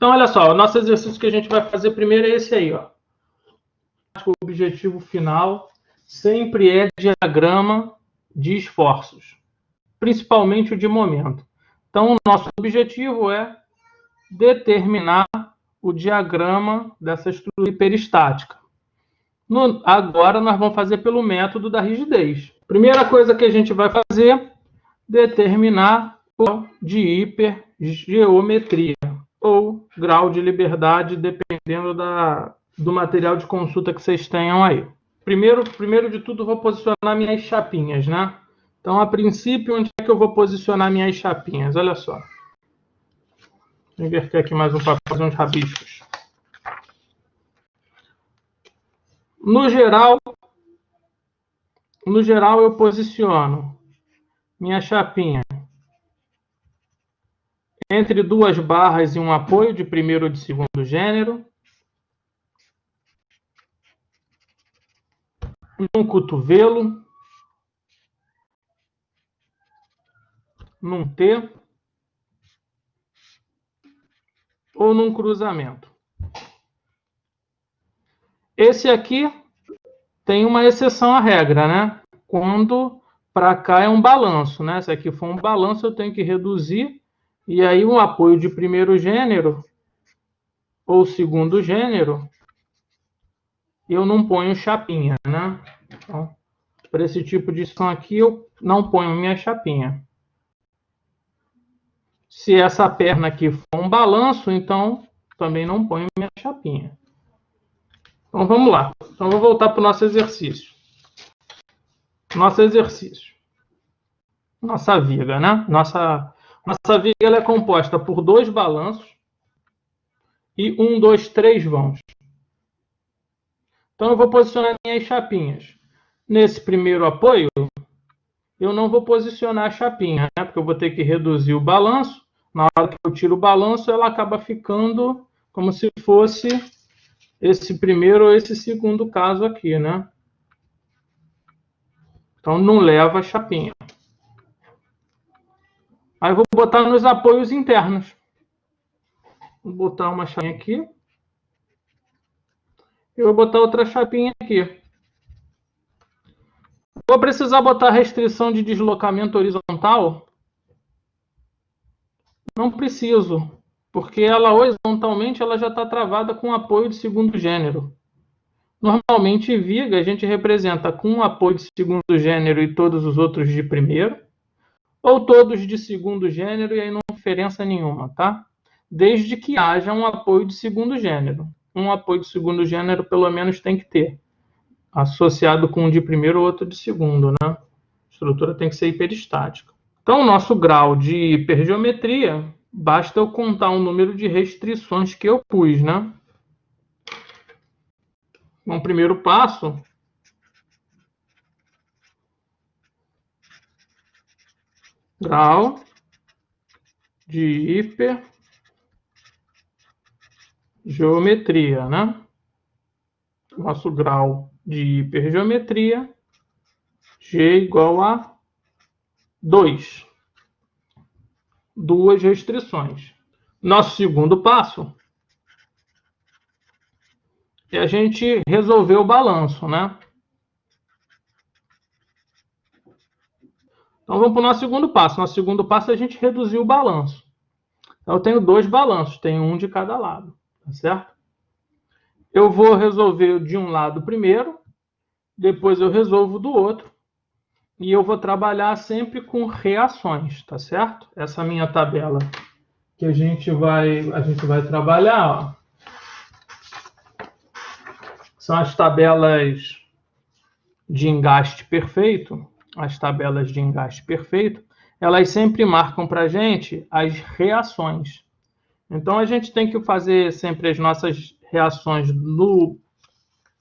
Então, olha só, o nosso exercício que a gente vai fazer primeiro é esse aí, ó. O objetivo final sempre é diagrama de esforços, principalmente o de momento. Então, o nosso objetivo é determinar o diagrama dessa estrutura hiperestática. Agora, nós vamos fazer pelo método da rigidez. Primeira coisa que a gente vai fazer, determinar o grau de hipergeometria, ou grau de liberdade, dependendo do material de consulta que vocês tenham aí. Primeiro de tudo, vou posicionar minhas chapinhas, né? Então, a princípio, onde é que eu vou posicionar minhas chapinhas? Olha só. Vou inverter aqui mais um papel, fazer uns rabiscos. No geral, eu posiciono minha chapinha entre duas barras e um apoio de primeiro ou de segundo gênero, num cotovelo, num T ou num cruzamento. Esse aqui tem uma exceção à regra, né? Quando para cá é um balanço, né? Se aqui for um balanço, eu tenho que reduzir, e aí um apoio de primeiro gênero ou segundo gênero, eu não ponho chapinha, né? Então, para esse tipo de som aqui, eu não ponho minha chapinha. Se essa perna aqui for um balanço, então também não ponho minha chapinha. Então vamos lá. Então vou voltar para o nosso exercício. Nossa viga, né? Nossa viga ela é composta por 2 balanços e 1, 2, 3 vãos. Então eu vou posicionar minhas chapinhas. Nesse primeiro apoio, eu não vou posicionar a chapinha, né? Porque eu vou ter que reduzir o balanço. Na hora que eu tiro o balanço, ela acaba ficando como se fosse esse primeiro ou esse segundo caso aqui, né? Então não leva a chapinha. Aí eu vou botar nos apoios internos. Vou botar uma chapinha aqui. E vou botar outra chapinha aqui. Vou precisar botar restrição de deslocamento horizontal? Não preciso, porque ela horizontalmente ela já está travada com apoio de segundo gênero. Normalmente, viga a gente representa com um apoio de segundo gênero e todos os outros de primeiro, ou todos de segundo gênero e aí não tem diferença nenhuma, tá? Desde que haja um apoio de segundo gênero. Um apoio de segundo gênero, pelo menos, tem que ter, associado com um de primeiro ou outro de segundo, né? A estrutura tem que ser hiperestática. Então, o nosso grau de hipergeometria, basta eu contar o número de restrições que eu pus, né? Então, primeiro passo, grau de hipergeometria, né? Nosso grau de hipergeometria, G igual a 2. 2 restrições. Nosso segundo passo é a gente resolver o balanço, né? Então vamos para o nosso segundo passo. Nosso segundo passo é a gente reduzir o balanço. Então eu tenho 2 balanços, tenho um de cada lado, tá certo? Eu vou resolver de um lado primeiro, depois eu resolvo do outro, e eu vou trabalhar sempre com reações, tá certo? Essa minha tabela que a gente vai trabalhar, ó, são as tabelas de engaste perfeito. As tabelas de engaste perfeito, elas sempre marcam para a gente as reações. Então, a gente tem que fazer sempre as nossas reações no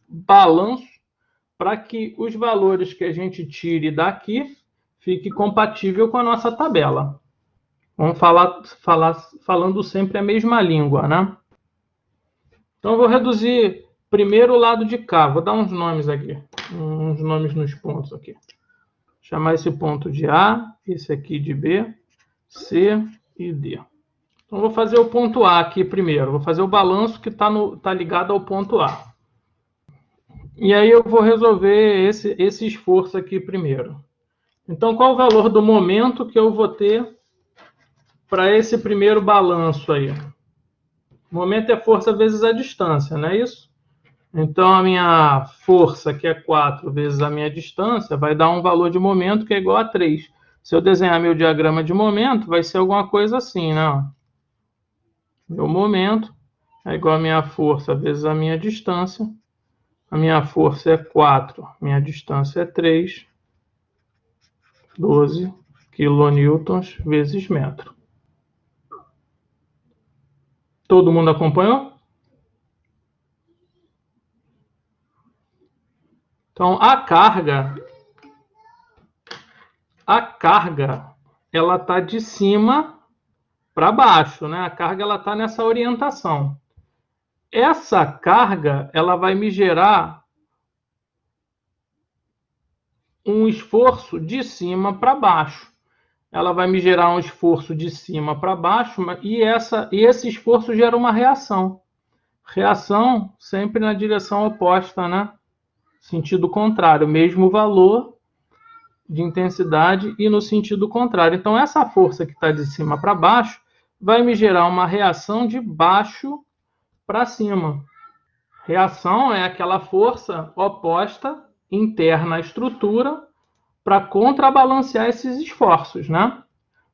balanço para que os valores que a gente tire daqui fique compatível com a nossa tabela. Vamos falando sempre a mesma língua, né? Então, eu vou reduzir primeiro o lado de cá. Vou dar uns nomes aqui. Uns nomes nos pontos aqui. Chamar esse ponto de A, esse aqui de B, C e D. Então, vou fazer o ponto A aqui primeiro. Vou fazer o balanço que tá ligado ao ponto A. E aí eu vou resolver esse esforço aqui primeiro. Então, qual o valor do momento que eu vou ter para esse primeiro balanço aí? O momento é força vezes a distância, não é isso? Então, a minha força, que é 4 vezes a minha distância, vai dar um valor de momento que é igual a 3. Se eu desenhar meu diagrama de momento, vai ser alguma coisa assim, né? Meu momento é igual a minha força vezes a minha distância. A minha força é 4, minha distância é 3, 12 quilonewtons vezes metro. Todo mundo acompanhou? Então, a carga, ela está de cima para baixo, né? A carga ela está nessa orientação. Essa carga ela vai me gerar um esforço de cima para baixo. Ela vai me gerar um esforço de cima para baixo e esse esforço gera uma reação. Reação sempre na direção oposta, né? Sentido contrário, mesmo valor de intensidade e no sentido contrário. Então, essa força que está de cima para baixo vai me gerar uma reação de baixo para cima. Reação é aquela força oposta interna à estrutura para contrabalancear esses esforços, né?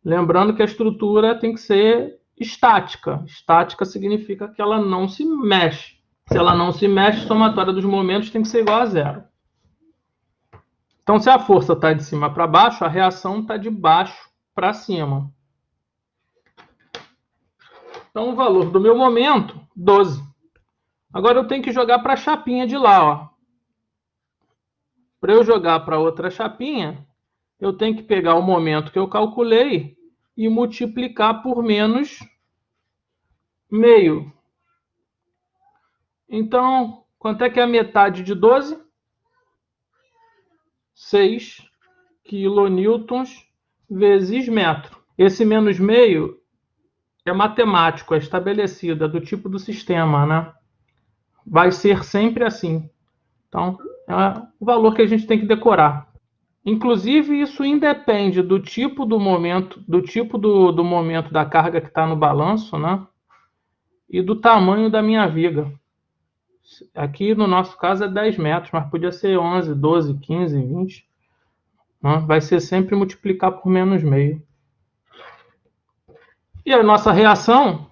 Lembrando que a estrutura tem que ser estática. Estática significa que ela não se mexe. Se ela não se mexe, a somatória dos momentos tem que ser igual a zero. Então, se a força está de cima para baixo, a reação está de baixo para cima. Então, o valor do meu momento, 12. Agora eu tenho que jogar para a chapinha de lá, ó. Para eu jogar para outra chapinha, eu tenho que pegar o momento que eu calculei e multiplicar por menos meio. Então, quanto é que é a metade de 12? 6 quilonewtons vezes metro. Esse menos meio é matemático, é estabelecido, é do tipo do sistema, né? Vai ser sempre assim. Então, é o valor que a gente tem que decorar. Inclusive, isso independe do tipo do momento, do momento da carga que está no balanço, né? E do tamanho da minha viga. Aqui, no nosso caso, é 10 metros, mas podia ser 11, 12, 15, 20. Né? Vai ser sempre multiplicar por menos meio. E a nossa reação,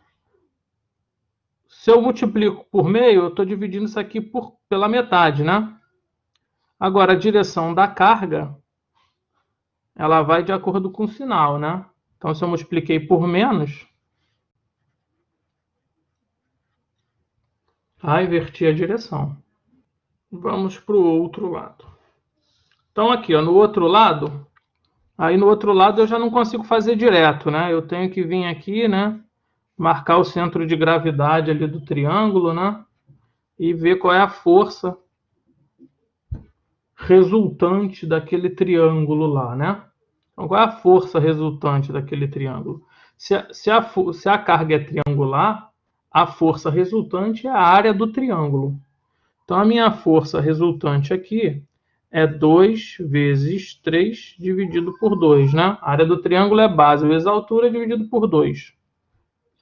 se eu multiplico por meio, eu estou dividindo isso aqui pela metade, né? Agora, a direção da carga, ela vai de acordo com o sinal, né? Então, se eu multipliquei por menos, inverti a direção. Vamos para o outro lado. Então, aqui, ó, no outro lado, aí no outro lado eu já não consigo fazer direto, né? Eu tenho que vir aqui, né? Marcar o centro de gravidade ali do triângulo, né? E ver qual é a força resultante daquele triângulo lá, né? Então, qual é a força resultante daquele triângulo? Se a carga é triangular, a força resultante é a área do triângulo. Então, a minha força resultante aqui é 2 vezes 3 dividido por 2, né? A área do triângulo é base vezes a altura dividido por 2. Isso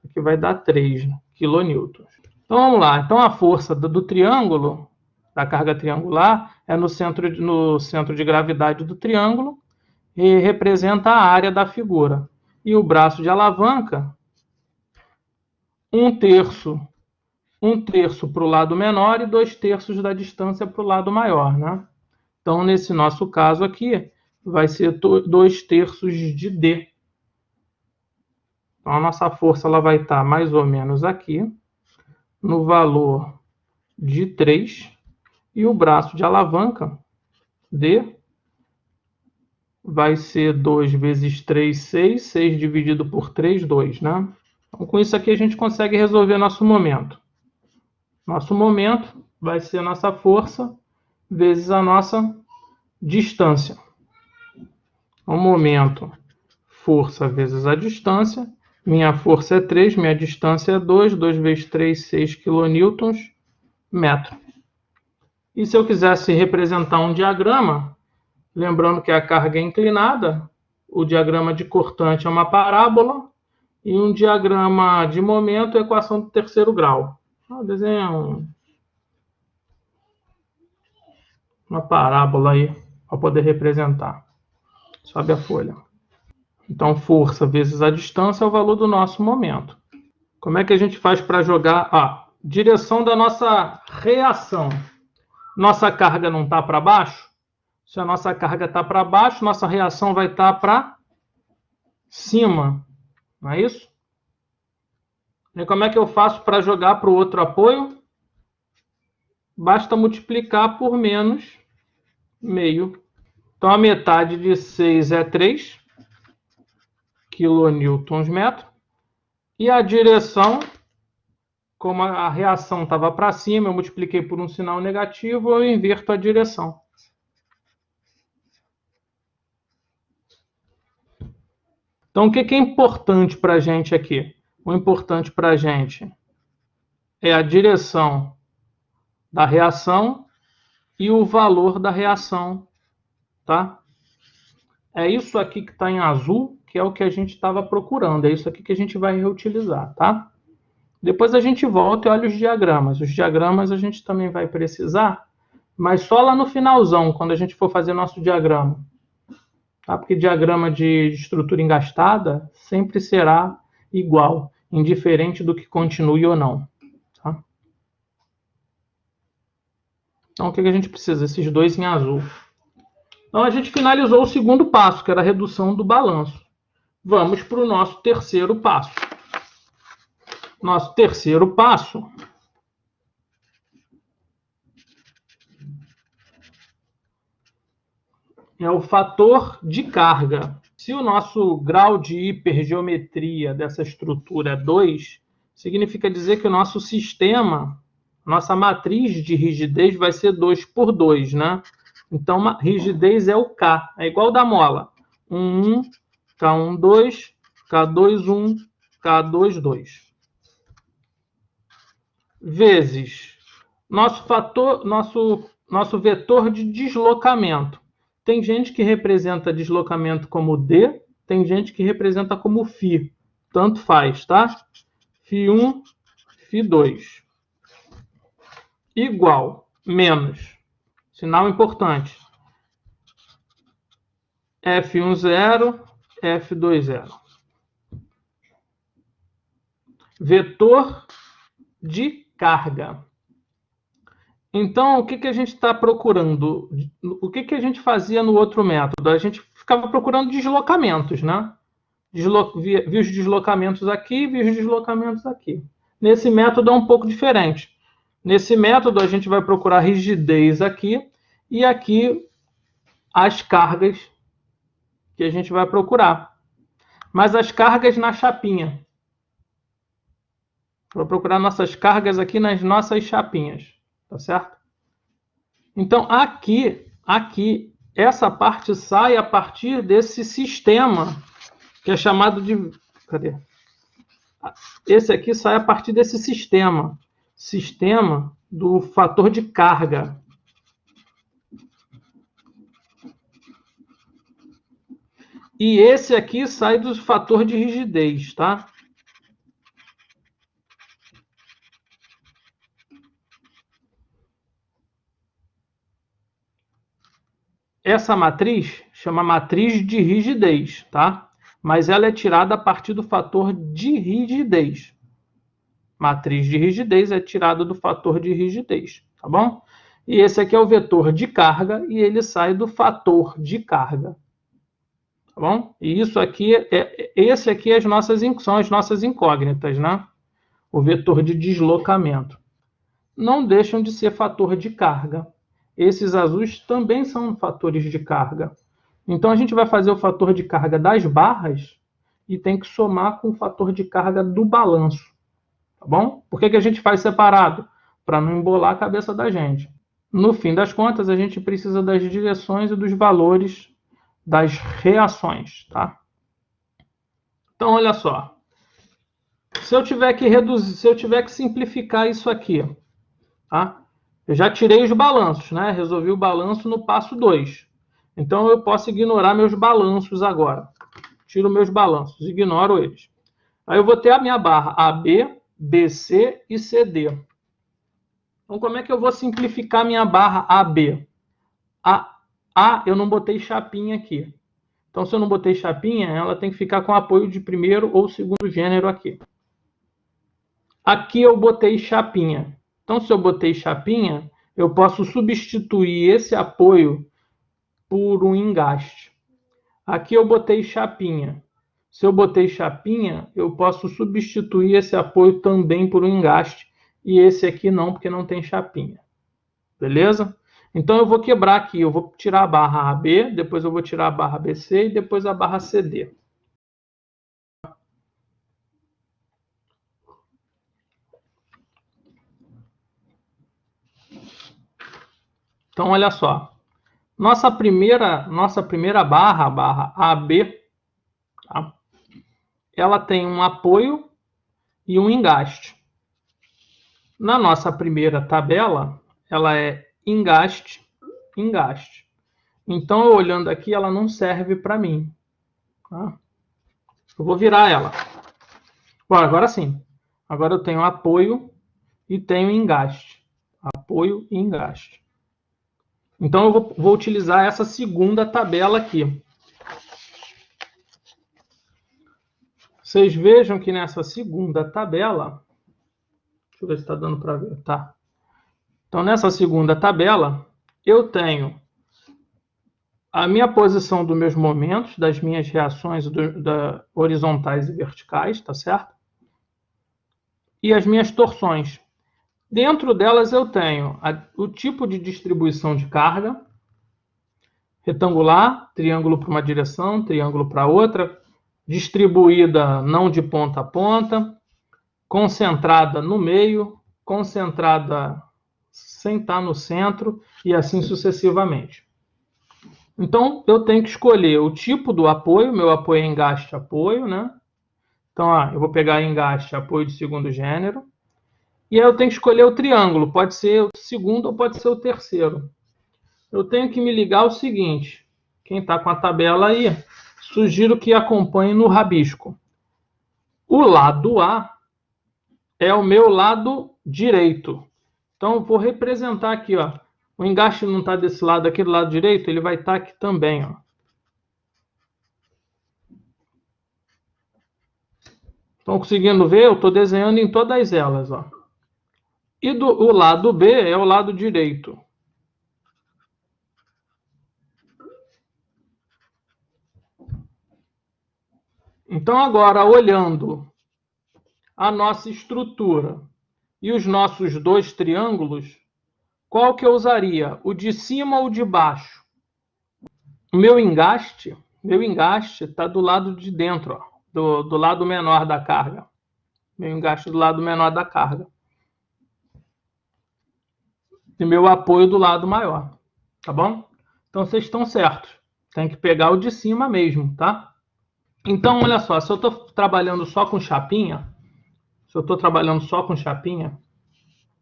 aqui vai dar 3 quilonewtons. Então, vamos lá. Então, a força do triângulo, da carga triangular, é no centro de gravidade do triângulo e representa a área da figura. E o braço de alavanca, 1/3 para o lado menor e 2/3 da distância para o lado maior, né? Então, nesse nosso caso aqui, vai ser 2/3 de D. Então, a nossa força ela vai estar mais ou menos aqui, no valor de 3, e o braço de alavanca, D, vai ser 2 vezes 3, 6, 6 dividido por 3, 2, né? Então, com isso aqui a gente consegue resolver nosso momento. Nosso momento vai ser a nossa força vezes a nossa distância. O momento, força vezes a distância, Minha força é 3, minha distância é 2. 2 vezes 3, 6 kN metro. E se eu quisesse representar um diagrama, lembrando que a carga é inclinada, o diagrama de cortante é uma parábola, e um diagrama de momento é equação do terceiro grau. Vou desenhar uma parábola aí para poder representar. Sobe a folha. Então, força vezes a distância é o valor do nosso momento. Como é que a gente faz para jogar? Direção da nossa reação. Nossa carga não está para baixo? Se a nossa carga está para baixo, nossa reação vai estar para cima. Não é isso? E como é que eu faço para jogar para o outro apoio? Basta multiplicar por menos meio. Então, a metade de 6 é 3 kN/metro. E a direção, como a reação estava para cima, eu multipliquei por um sinal negativo, eu inverto a direção. Então, o que é importante para a gente aqui? O importante para a gente é a direção da reação e o valor da reação, tá? É isso aqui que está em azul, que é o que a gente estava procurando. É isso aqui que a gente vai reutilizar, tá? Depois a gente volta e olha os diagramas. Os diagramas a gente também vai precisar, mas só lá no finalzão, quando a gente for fazer nosso diagrama. Tá? Porque diagrama de estrutura engastada sempre será igual, indiferente do que continue ou não. Tá? Então, o que a gente precisa? Esses dois em azul. Então, a gente finalizou o segundo passo, que era a redução do balanço. Vamos para o nosso terceiro passo. Nosso terceiro passo é o fator de carga. Se o nosso grau de hipergeometria dessa estrutura é 2, significa dizer que o nosso sistema, nossa matriz de rigidez vai ser 2 por 2, né? Então, a rigidez é o K, é igual da mola. 1, 1, K1, 2, K2, 1, K2, 2. Vezes nosso vetor de deslocamento. Tem gente que representa deslocamento como D, tem gente que representa como φ. Tanto faz, tá? φ1, φ2. Igual, menos. Sinal importante. F1, 0, F2, 0. Vetor de carga. Então, o que a gente está procurando? O que a gente fazia no outro método? A gente ficava procurando deslocamentos, né? Vi os deslocamentos aqui, vi os deslocamentos aqui. Nesse método é um pouco diferente. Nesse método, a gente vai procurar rigidez aqui e aqui as cargas que a gente vai procurar. Mas as cargas na chapinha. Vou procurar nossas cargas aqui nas nossas chapinhas. Tá certo? Então, aqui, essa parte sai a partir desse sistema, que é chamado de... Cadê? Esse aqui sai a partir desse sistema. Sistema do fator de carga. E esse aqui sai do fator de rigidez, tá? Essa matriz chama matriz de rigidez, tá? Mas ela é tirada a partir do fator de rigidez. Matriz de rigidez é tirada do fator de rigidez, tá bom? E esse aqui é o vetor de carga e ele sai do fator de carga. Tá bom? E isso aqui esse aqui são as nossas incógnitas, né? O vetor de deslocamento. Não deixam de ser fator de carga. Esses azuis também são fatores de carga. Então, a gente vai fazer o fator de carga das barras e tem que somar com o fator de carga do balanço. Tá bom? Por que a gente faz separado? Para não embolar a cabeça da gente. No fim das contas, a gente precisa das direções e dos valores das reações. Tá? Então, olha só. Se eu tiver que reduzir, se eu tiver que simplificar isso aqui, tá? Eu já tirei os balanços, né? Resolvi o balanço no passo 2. Então eu posso ignorar meus balanços agora. Tiro meus balanços, ignoro eles. Aí eu vou ter a minha barra AB, BC e CD. Então como é que eu vou simplificar minha barra AB? A eu não botei chapinha aqui. Então se eu não botei chapinha, ela tem que ficar com apoio de primeiro ou segundo gênero aqui. Aqui eu botei chapinha. Então, se eu botei chapinha, eu posso substituir esse apoio por um engaste. Aqui eu botei chapinha. Se eu botei chapinha, eu posso substituir esse apoio também por um engaste. E esse aqui não, porque não tem chapinha. Beleza? Então, eu vou quebrar aqui. Eu vou tirar a barra AB, depois eu vou tirar a barra BC e depois a barra CD. Então, olha só. Nossa primeira barra, a barra AB, tá? Ela tem um apoio e um engaste. Na nossa primeira tabela, ela é engaste, engaste. Então, eu olhando aqui, ela não serve para mim. Tá? Eu vou virar ela. Bom, agora sim. Agora eu tenho apoio e tenho engaste. Apoio e engaste. Então, eu vou utilizar essa segunda tabela aqui. Vocês vejam que nessa segunda tabela... Deixa eu ver se está dando para ver. Tá. Então, nessa segunda tabela, eu tenho a minha posição dos meus momentos, das minhas reações horizontais e verticais, tá certo? E as minhas torções. Dentro delas eu tenho o tipo de distribuição de carga, retangular, triângulo para uma direção, triângulo para outra, distribuída não de ponta a ponta, concentrada no meio, concentrada sem estar no centro e assim sucessivamente. Então, eu tenho que escolher o tipo do apoio, meu apoio é engaste apoio, né? Então, eu vou pegar engaste apoio de segundo gênero. E aí eu tenho que escolher o triângulo, pode ser o segundo ou pode ser o terceiro. Eu tenho que me ligar ao seguinte, quem está com a tabela aí, sugiro que acompanhe no rabisco. O lado A é o meu lado direito. Então, eu vou representar aqui, ó. O engaste não está desse lado aqui, do lado direito, ele vai estar aqui também, ó. Estão conseguindo ver? Eu estou desenhando em todas elas, ó. E o lado B é o lado direito. Então, agora, olhando a nossa estrutura e os nossos dois triângulos, qual que eu usaria? O de cima ou o de baixo? O meu engaste está do lado de dentro, ó, do lado menor da carga. Meu engaste do lado menor da carga. E meu apoio do lado maior. Tá bom? Então, vocês estão certos. Tem que pegar o de cima mesmo, tá? Então, olha só. Se eu estou trabalhando só com chapinha,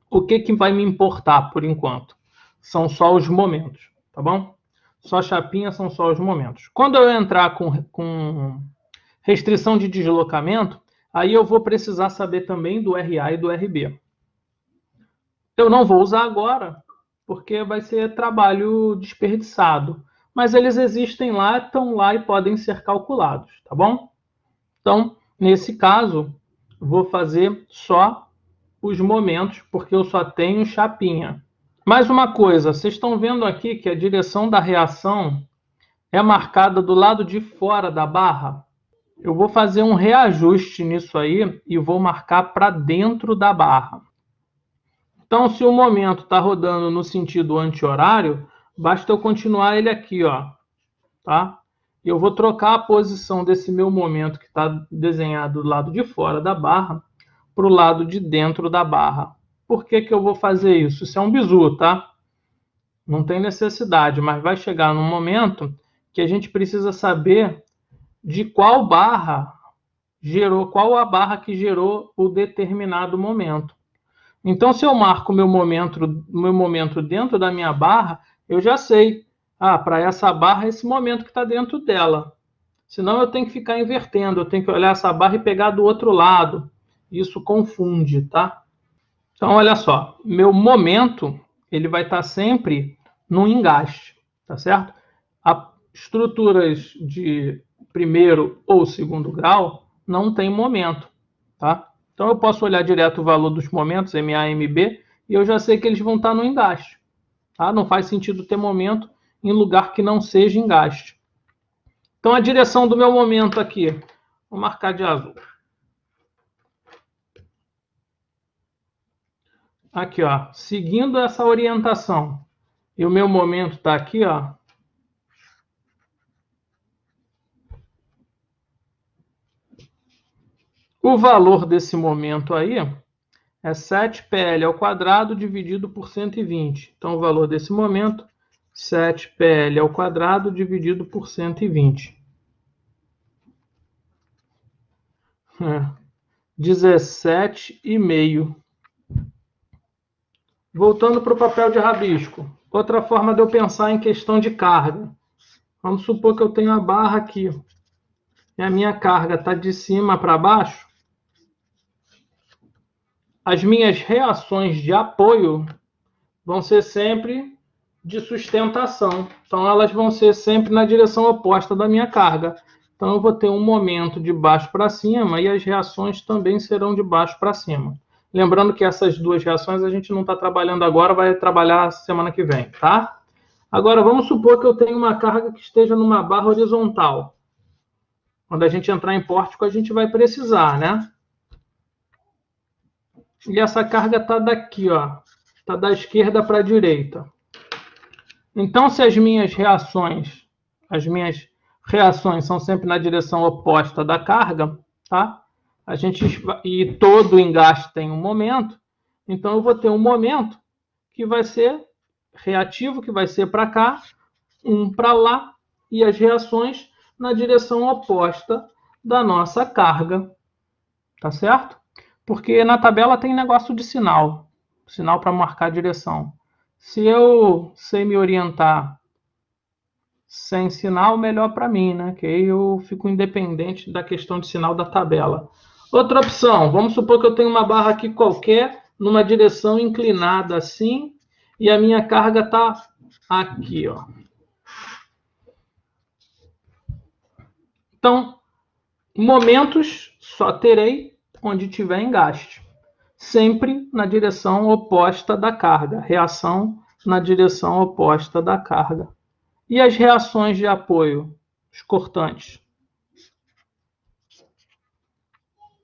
o que vai me importar por enquanto? São só os momentos, tá bom? Só chapinha são só os momentos. Quando eu entrar com restrição de deslocamento, aí eu vou precisar saber também do RA e do RB. Eu não vou usar agora, porque vai ser trabalho desperdiçado. Mas eles existem lá, estão lá e podem ser calculados, tá bom? Então, nesse caso, vou fazer só os momentos, porque eu só tenho chapinha. Mais uma coisa, vocês estão vendo aqui que a direção da reação é marcada do lado de fora da barra? Eu vou fazer um reajuste nisso aí e vou marcar para dentro da barra. Então, se o momento está rodando no sentido anti-horário, basta eu continuar ele aqui, ó, tá? E eu vou trocar a posição desse meu momento que está desenhado do lado de fora da barra para o lado de dentro da barra. Por que que eu vou fazer isso? Isso é um bizu, tá? Não tem necessidade, mas vai chegar num momento que a gente precisa saber de qual barra qual a barra que gerou o determinado momento. Então, se eu marco meu momento dentro da minha barra, eu já sei. Para essa barra, esse momento que está dentro dela. Senão eu tenho que ficar invertendo, eu tenho que olhar essa barra e pegar do outro lado. Isso confunde, tá? Então, olha só, meu momento, ele vai estar sempre no engaste, tá certo? Estruturas de primeiro ou segundo grau não tem momento, tá? Então, eu posso olhar direto o valor dos momentos, MA, MB, e eu já sei que eles vão estar no engaste, tá? Não faz sentido ter momento em lugar que não seja engaste. Então, a direção do meu momento aqui, vou marcar de azul. Aqui, ó, seguindo essa orientação. E o meu momento está aqui, ó. O valor desse momento aí é 7pl ao quadrado dividido por 120. Então, o valor desse momento, 7pl ao quadrado dividido por 120. 17,5. Voltando para o papel de rabisco. Outra forma de eu pensar em questão de carga. Vamos supor que eu tenho a barra aqui. E a minha carga está de cima para baixo. As minhas reações de apoio vão ser sempre de sustentação. Então, elas vão ser sempre na direção oposta da minha carga. Então, eu vou ter um momento de baixo para cima e as reações também serão de baixo para cima. Lembrando que essas duas reações a gente não está trabalhando agora, vai trabalhar semana que vem, tá? Agora, vamos supor que eu tenho uma carga que esteja numa barra horizontal. Quando a gente entrar em pórtico, a gente vai precisar, né? E essa carga está daqui, ó. Está da esquerda para a direita. Então, se as minhas reações são sempre na direção oposta da carga, tá? E todo engaste tem um momento, então eu vou ter um momento que vai ser reativo, que vai ser para cá, um para lá, e as reações na direção oposta da nossa carga, tá certo? Porque na tabela tem negócio de sinal para marcar a direção. Se eu sei me orientar sem sinal, melhor para mim, né? Que aí eu fico independente da questão de sinal da tabela. Outra opção, vamos supor que eu tenho uma barra aqui qualquer, numa direção inclinada assim, e a minha carga está aqui, ó. Então, momentos só terei onde tiver engaste. Sempre na direção oposta da carga. Reação na direção oposta da carga. E as reações de apoio, os cortantes.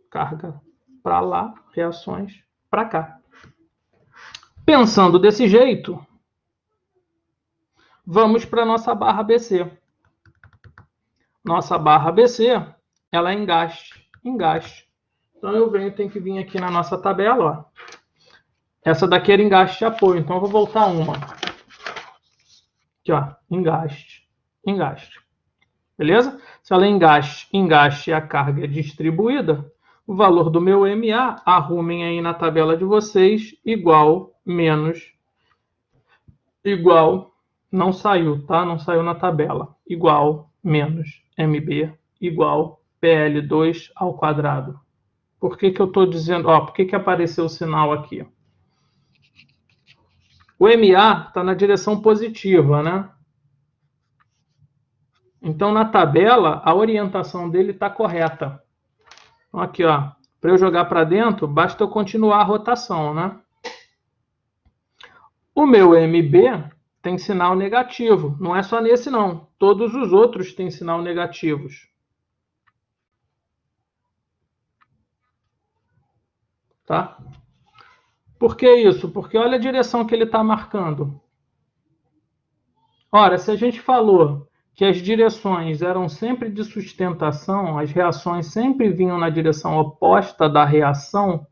Carga para lá, reações para cá. Pensando desse jeito, vamos para a nossa barra BC. Nossa barra BC, ela é engaste. Então eu tenho que vir aqui na nossa tabela, ó. Essa daqui era engaste de apoio, então eu vou voltar uma. Aqui, ó, engaste. Beleza? Se ela é engaste e a carga é distribuída, o valor do meu MA, arrumem aí na tabela de vocês, igual, menos, igual, não saiu, tá? Não saiu na tabela. Igual, menos, MB, igual, PL2 ao quadrado. Por que eu estou dizendo, por que apareceu o sinal aqui? O MA está na direção positiva, né? Então, na tabela, a orientação dele está correta. Então, aqui, ó, para eu jogar para dentro, basta eu continuar a rotação, né? O meu MB tem sinal negativo. Não é só nesse, não. Todos os outros têm sinal negativos. Tá? Por que isso? Porque olha a direção que ele está marcando. Ora, se a gente falou que as direções eram sempre de sustentação, as reações sempre vinham na direção oposta da reação,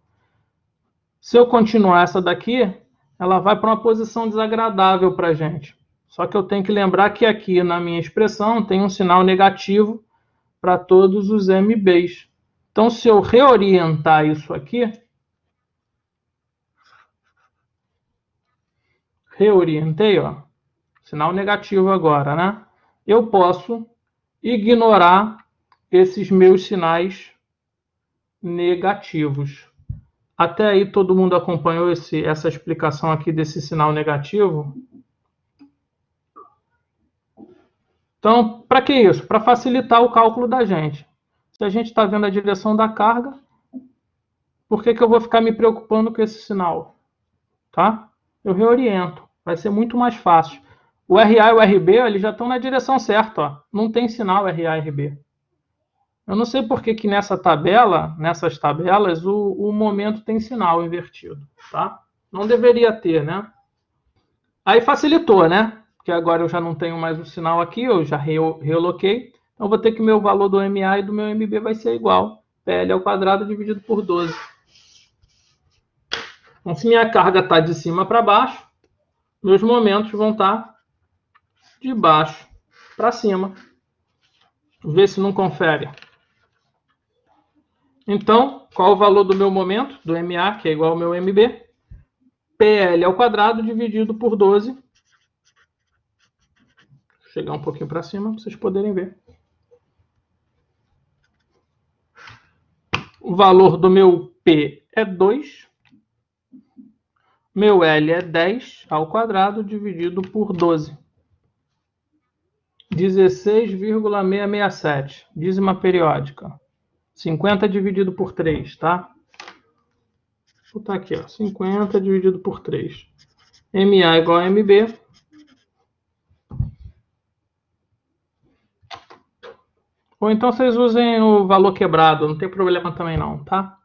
se eu continuar essa daqui, ela vai para uma posição desagradável para a gente. Só que eu tenho que lembrar que aqui na minha expressão tem um sinal negativo para todos os MBs. Então, se eu reorientar isso aqui, reorientei, ó, sinal negativo agora, né? Eu posso ignorar esses meus sinais negativos. Até aí todo mundo acompanhou essa explicação aqui desse sinal negativo? Então, para que isso? Para facilitar o cálculo da gente. Se a gente está vendo a direção da carga, por que eu vou ficar me preocupando com esse sinal? Tá? Eu reoriento. Vai ser muito mais fácil. O RA e o RB eles já estão na direção certa. Ó. Não tem sinal RA e RB. Eu não sei por que nessas tabelas, o momento tem sinal invertido. Tá? Não deveria ter, né? Aí facilitou, né? Porque agora eu já não tenho mais o sinal aqui, eu já reloquei. Então vou ter que o meu valor do MA e do meu MB vai ser igual. PL ao quadrado dividido por 12. Então se minha carga está de cima para baixo, meus momentos vão estar de baixo para cima. Vê se não confere. Então, qual o valor do meu momento? Do MA, que é igual ao meu MB? PL ao quadrado dividido por 12. Vou chegar um pouquinho para cima para vocês poderem ver. O valor do meu P é 2. Meu L é 10 ao quadrado dividido por 12. 16,667. Dízima periódica. 50 dividido por 3, tá? Vou botar aqui, ó. 50 dividido por 3. MA igual a MB. Ou então vocês usem o valor quebrado, não tem problema também não, tá?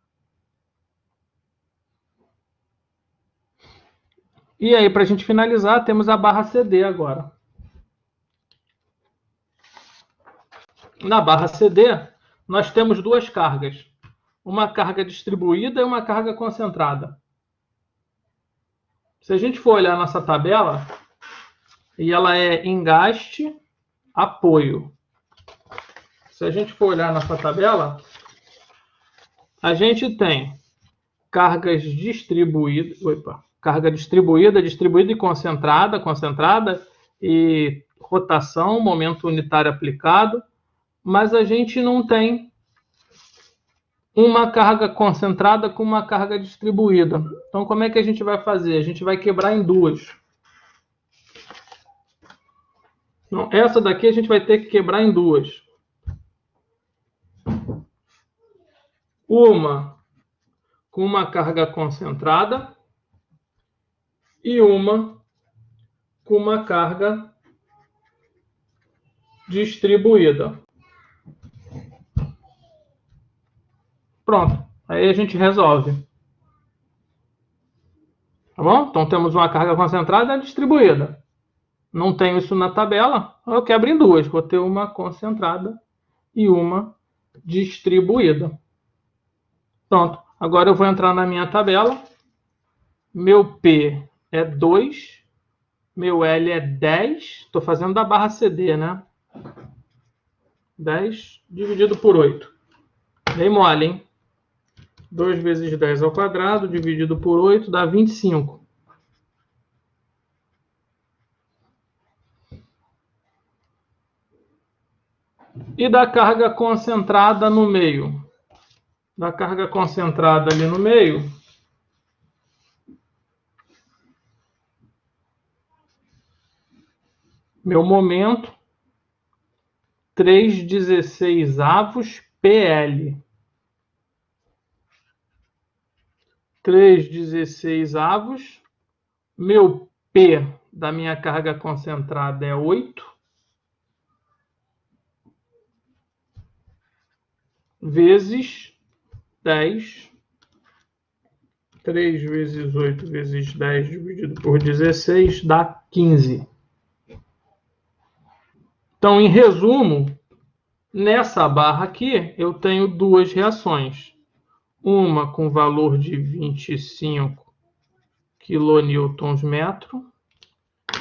E aí, para a gente finalizar, temos a barra CD agora. Na barra CD, nós temos duas cargas. Uma carga distribuída e uma carga concentrada. Se a gente for olhar nossa tabela, e ela é engaste, apoio. Se a gente for olhar nossa tabela, a gente tem cargas distribuídas, carga distribuída e concentrada, concentrada e rotação, momento unitário aplicado, mas a gente não tem uma carga concentrada com uma carga distribuída. Então, como é que a gente vai fazer? A gente vai quebrar em duas. Então, essa daqui a gente vai ter que quebrar em duas. Uma com uma carga concentrada e uma com uma carga distribuída. Pronto. Aí a gente resolve. Tá bom? Então temos uma carga concentrada e distribuída. Não tenho isso na tabela, eu quebro em duas. Vou ter uma concentrada e uma distribuída. Pronto. Agora eu vou entrar na minha tabela. Meu P é 2. Meu L é 10. Estou fazendo da barra CD, né? 10 dividido por 8. Bem mole, hein? 2 vezes 10 ao quadrado dividido por 8 dá 25. E da carga concentrada no meio? Da carga concentrada ali no meio, meu momento, 3/16 PL. 3/16, meu P da minha carga concentrada é 8, vezes 10. 3 vezes 8 vezes 10 dividido por 16 dá 15. Então, em resumo, nessa barra aqui, eu tenho duas reações. Uma com valor de 25 kNm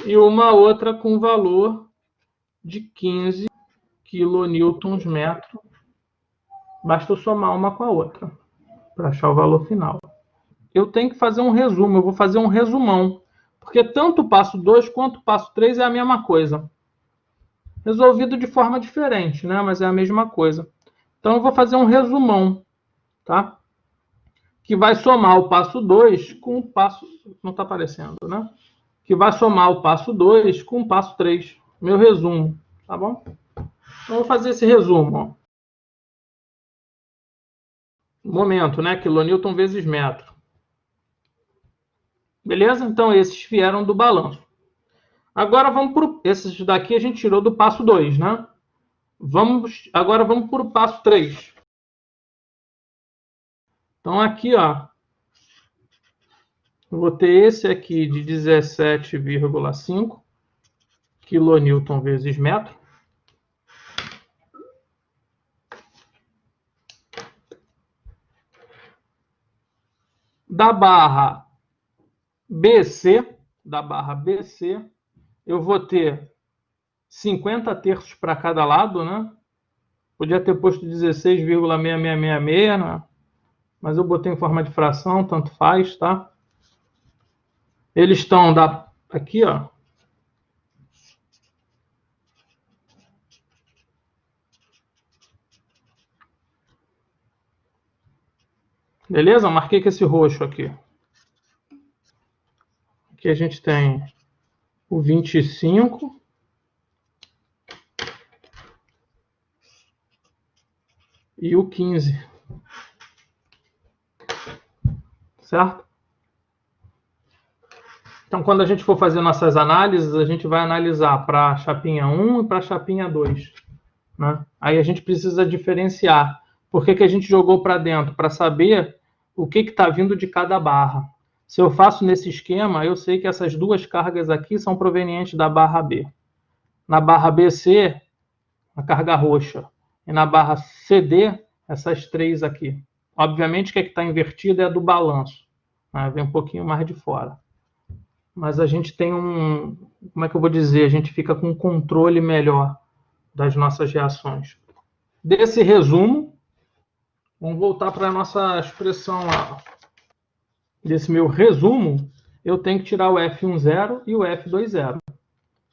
e uma outra com valor de 15 kNm Basta eu somar uma com a outra para achar o valor final. Eu tenho que fazer um resumo, eu vou fazer um resumão, porque tanto o passo 2 quanto o passo 3 é a mesma coisa. Resolvido de forma diferente, né? Mas é a mesma coisa. Então eu vou fazer um resumão, tá? Que vai somar o passo 2 com o passo... Não está aparecendo, né? Que vai somar o passo 2 com o passo 3. Meu resumo, tá bom? Então eu vou fazer esse resumo, ó. Momento, né? Quilonewton vezes metro. Beleza? Então esses vieram do balanço. Agora vamos para esses daqui a gente tirou do passo 2, né? Agora vamos para o passo 3. Então aqui, ó, eu vou ter esse aqui de 17,5 quilonewton vezes metro. Da barra BC, eu vou ter 50 terços para cada lado, né? Podia ter posto 16,6666, né? Mas eu botei em forma de fração, tanto faz, tá? Eles estão aqui, ó. Beleza? Eu marquei com esse roxo aqui. Aqui a gente tem o 25 e o 15. Certo? Então, quando a gente for fazer nossas análises, a gente vai analisar para a chapinha 1 e para a chapinha 2. Né? Aí a gente precisa diferenciar. Por que a gente jogou para dentro? Para saber o que está vindo de cada barra. Se eu faço nesse esquema, eu sei que essas duas cargas aqui são provenientes da barra B. Na barra BC, a carga roxa. E na barra CD, essas três aqui. Obviamente que a que está invertida é a do balanço. Né? Vem um pouquinho mais de fora. Mas a gente tem como é que eu vou dizer? A gente fica com um controle melhor das nossas reações. Desse resumo, vamos voltar para a nossa expressão lá. Desse meu resumo, eu tenho que tirar o F10 e o F20.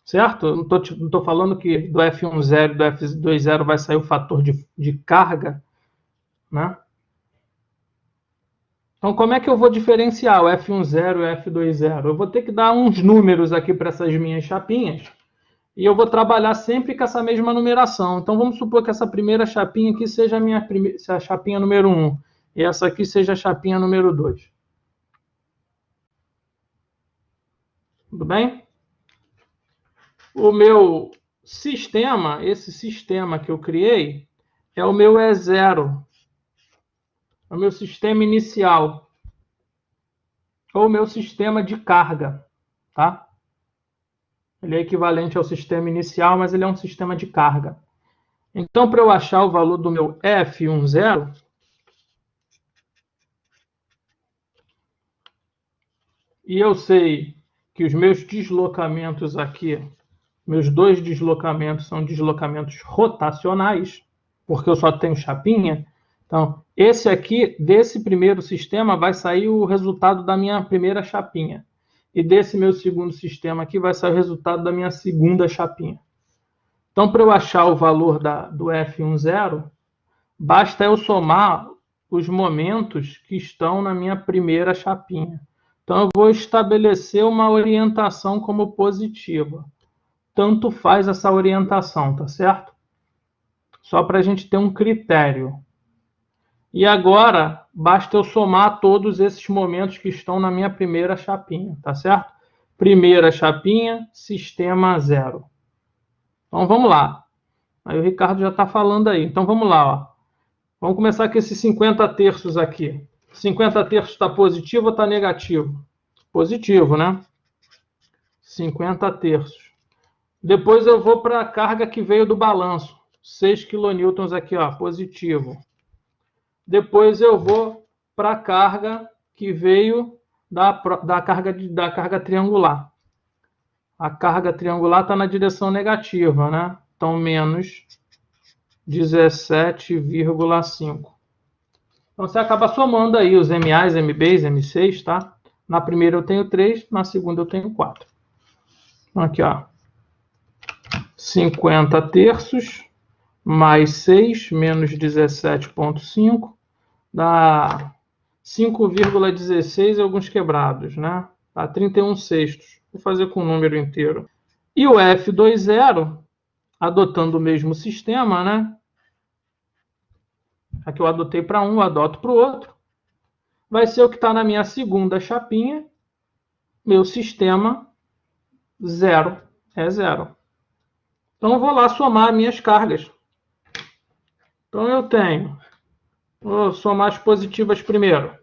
Certo? Eu não estou falando que do F10 e do F20 vai sair o fator de carga, né? Então, como é que eu vou diferenciar o F10 e o F20? Eu vou ter que dar uns números aqui para essas minhas chapinhas e eu vou trabalhar sempre com essa mesma numeração. Então, vamos supor que essa primeira chapinha aqui seja a chapinha número 1 e essa aqui seja a chapinha número 2. Tudo bem? O meu sistema, esse sistema que eu criei, é o meu E0. É o meu sistema inicial. Ou o meu sistema de carga. Tá? Ele é equivalente ao sistema inicial, mas ele é um sistema de carga. Então, para eu achar o valor do meu F10, e eu sei que os meus deslocamentos aqui, meus dois deslocamentos são deslocamentos rotacionais, porque eu só tenho chapinha. Então, esse aqui, desse primeiro sistema, vai sair o resultado da minha primeira chapinha. E desse meu segundo sistema aqui vai sair o resultado da minha segunda chapinha. Então, para eu achar o valor do F10, basta eu somar os momentos que estão na minha primeira chapinha. Então, eu vou estabelecer uma orientação como positiva. Tanto faz essa orientação, tá certo? Só para a gente ter um critério. E agora, basta eu somar todos esses momentos que estão na minha primeira chapinha, tá certo? Primeira chapinha, sistema 0. Então, vamos lá. Aí o Ricardo já está falando aí. Então, vamos lá. Ó. Vamos começar com esses 50 terços aqui. 50 terços está positivo ou está negativo? Positivo, né? 50 terços. Depois eu vou para a carga que veio do balanço. 6 quilonewtons aqui, ó, positivo. Depois eu vou para a carga que veio da carga triangular. A carga triangular está na direção negativa, né? Então, menos 17,5. Então, você acaba somando aí os MAs, MBs, M6, tá? Na primeira eu tenho 3, na segunda eu tenho 4. Então, aqui, ó. 50 terços mais 6 menos 17,5 dá 5,16 e alguns quebrados, né? Dá 31 sextos. Vou fazer com o número inteiro. E o F20, adotando o mesmo sistema, né? Aqui eu adotei para um, eu adoto para o outro. Vai ser o que está na minha segunda chapinha. Meu sistema 0 é 0. Então eu vou lá somar minhas cargas. Então eu tenho, vou somar as positivas primeiro.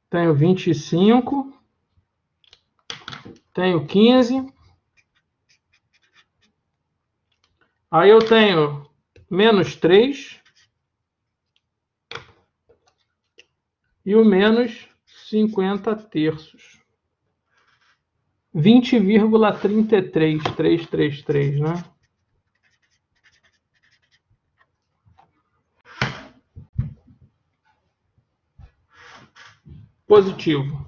Tenho 25, tenho 15. Aí eu tenho menos 3 e o menos 50 terços. 20,33333, né? Positivo.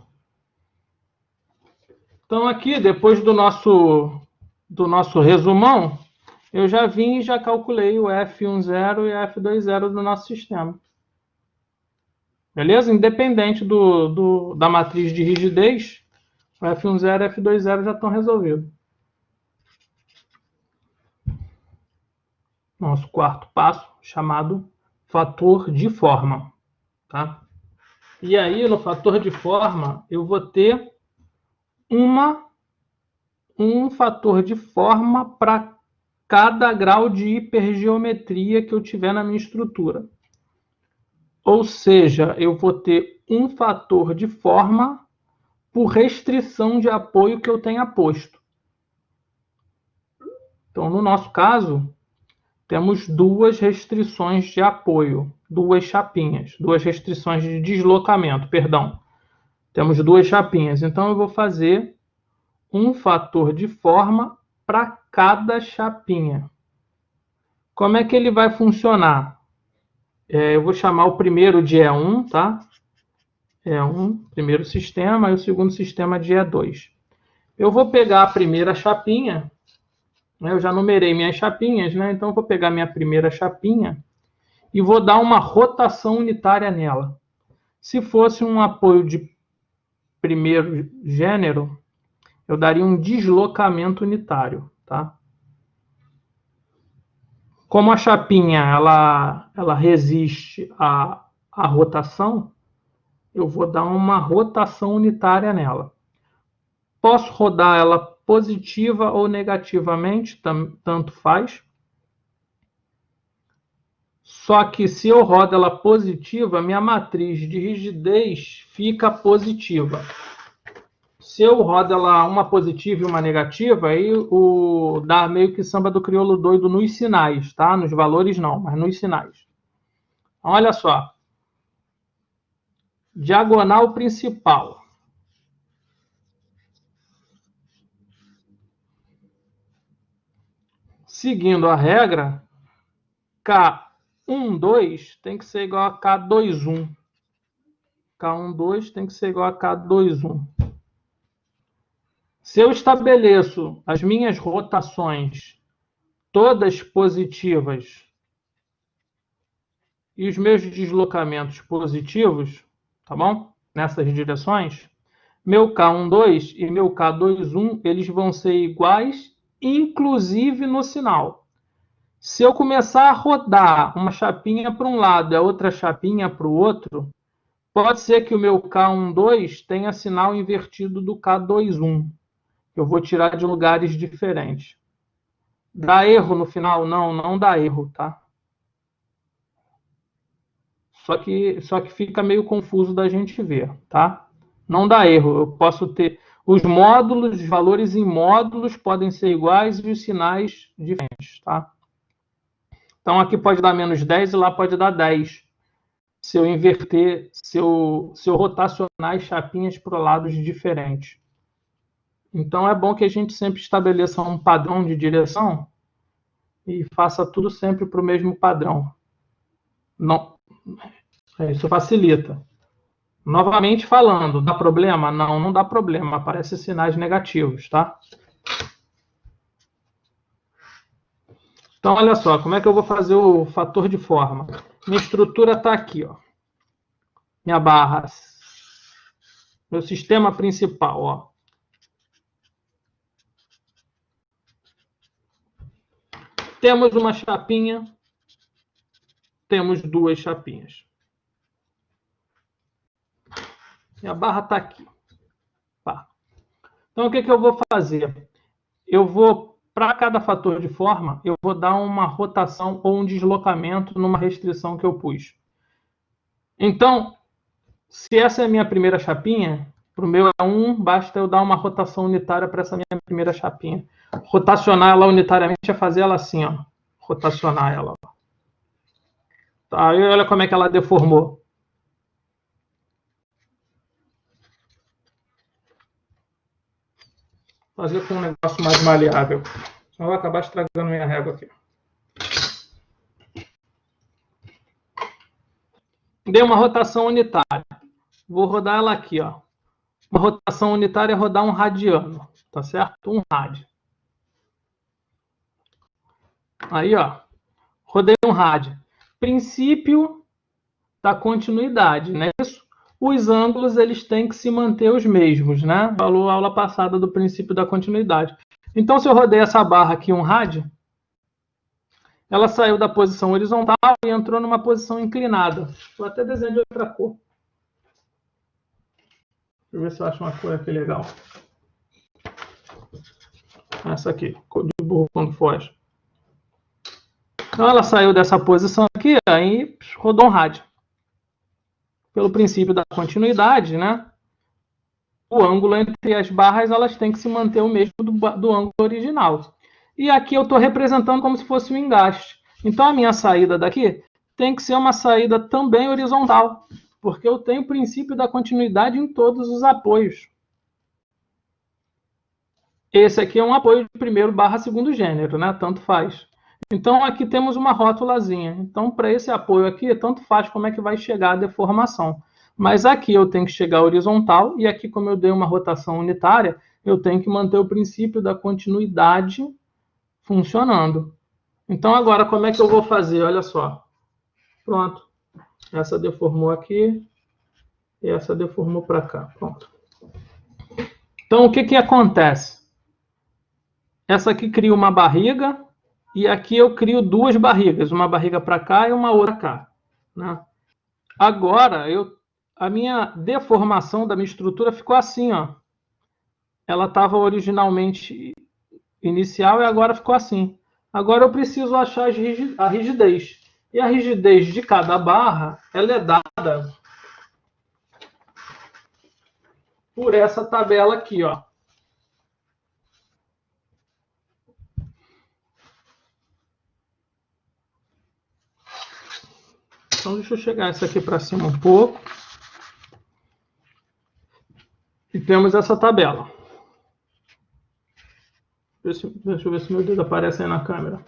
Então aqui, depois do nosso resumão, eu já vim e já calculei o F10 e F20 do nosso sistema. Beleza? Independente da matriz de rigidez, o F10 e o F20 já estão resolvidos. Nosso quarto passo, chamado fator de forma. Tá? E aí, no fator de forma, eu vou ter um fator de forma para cada grau de hipergeometria que eu tiver na minha estrutura. Ou seja, eu vou ter um fator de forma por restrição de apoio que eu tenha posto. Então, no nosso caso, temos duas restrições de apoio, duas chapinhas, duas restrições de deslocamento, perdão. Temos duas chapinhas. Então, eu vou fazer um fator de forma para cada chapinha. Como é que ele vai funcionar? Eu vou chamar o primeiro de E1, tá? E1, primeiro sistema, e o segundo sistema de E2. Eu vou pegar a primeira chapinha, né? Eu já numerei minhas chapinhas, né? Então eu vou pegar minha primeira chapinha e vou dar uma rotação unitária nela. Se fosse um apoio de primeiro gênero, eu daria um deslocamento unitário, tá? Como a chapinha ela resiste à rotação, eu vou dar uma rotação unitária nela. Posso rodar ela positiva ou negativamente, tanto faz. Só que se eu rodo ela positiva, minha matriz de rigidez fica positiva. Se eu rodo ela uma positiva e uma negativa, aí dá meio que samba do crioulo doido nos sinais, tá? Nos valores não, mas nos sinais. Olha só. Diagonal principal. Seguindo a regra, K12 tem que ser igual a K21. K12 tem que ser igual a K21. Se eu estabeleço as minhas rotações todas positivas e os meus deslocamentos positivos, tá bom? Nessas direções, meu K12 e meu K21, eles vão ser iguais, inclusive no sinal. Se eu começar a rodar uma chapinha para um lado e a outra chapinha para o outro, pode ser que o meu K12 tenha sinal invertido do K21. Eu vou tirar de lugares diferentes. Dá erro no final? Não, não dá erro, tá? Só que fica meio confuso da gente ver, tá? Não dá erro. Eu posso ter os módulos, os valores em módulos podem ser iguais e os sinais diferentes, tá? Então aqui pode dar menos 10 e lá pode dar 10. Se eu inverter, se eu rotacionar as chapinhas para lados diferentes. Então é bom que a gente sempre estabeleça um padrão de direção e faça tudo sempre para o mesmo padrão. Não, isso facilita. Novamente falando, dá problema? Não, não dá problema. Aparecem sinais negativos, tá? Então, olha só, como é que eu vou fazer o fator de forma? Minha estrutura está aqui, ó. Minha barra, meu sistema principal, ó. Temos uma chapinha, temos duas chapinhas. Minha barra está aqui. Tá. Então, o que eu vou fazer? Eu vou, para cada fator de forma, eu vou dar uma rotação ou um deslocamento numa restrição que eu pus. Então, se essa é a minha primeira chapinha, para o meu é 1, basta eu dar uma rotação unitária para essa minha primeira chapinha. Rotacionar ela unitariamente é fazer ela assim, ó. Rotacionar ela. Tá, e olha como é que ela deformou. Fazer com um negócio mais maleável. Senão eu vou acabar estragando minha régua aqui. Dei uma rotação unitária. Vou rodar ela aqui, ó. Uma rotação unitária é rodar um radiano, tá certo? Um rádio. Aí, ó. Rodei um rádio. Princípio da continuidade, né? Os ângulos eles têm que se manter os mesmos, né? Falou a aula passada do princípio da continuidade. Então, se eu rodei essa barra aqui um rádio, ela saiu da posição horizontal e entrou numa posição inclinada. Vou até desenhar de outra cor. Deixa eu ver se eu acho uma cor aqui legal. Essa aqui, cor de burro quando foge. Então, ela saiu dessa posição aqui e rodou um rádio. Pelo princípio da continuidade, né? O ângulo entre as barras elas têm que se manter o mesmo do ângulo original. E aqui eu estou representando como se fosse um engaste. Então, a minha saída daqui tem que ser uma saída também horizontal, porque eu tenho o princípio da continuidade em todos os apoios. Esse aqui é um apoio de primeiro barra segundo gênero, né? Tanto faz. Então, aqui temos uma rótulazinha. Então, para esse apoio aqui, tanto faz como é que vai chegar a deformação. Mas aqui eu tenho que chegar horizontal, e aqui, como eu dei uma rotação unitária, eu tenho que manter o princípio da continuidade funcionando. Então, agora, como é que eu vou fazer? Olha só. Pronto. Essa deformou aqui, e essa deformou para cá. Pronto. Então, o que acontece? Essa aqui cria uma barriga, e aqui eu crio duas barrigas, uma barriga para cá e uma outra cá, né? Agora, a minha deformação da minha estrutura ficou assim, ó. Ela estava originalmente inicial e agora ficou assim. Agora eu preciso achar a rigidez. E a rigidez de cada barra, ela é dada por essa tabela aqui, ó. Então, deixa eu chegar isso aqui para cima um pouco. E temos essa tabela. Deixa eu ver se meu dedo aparece aí na câmera.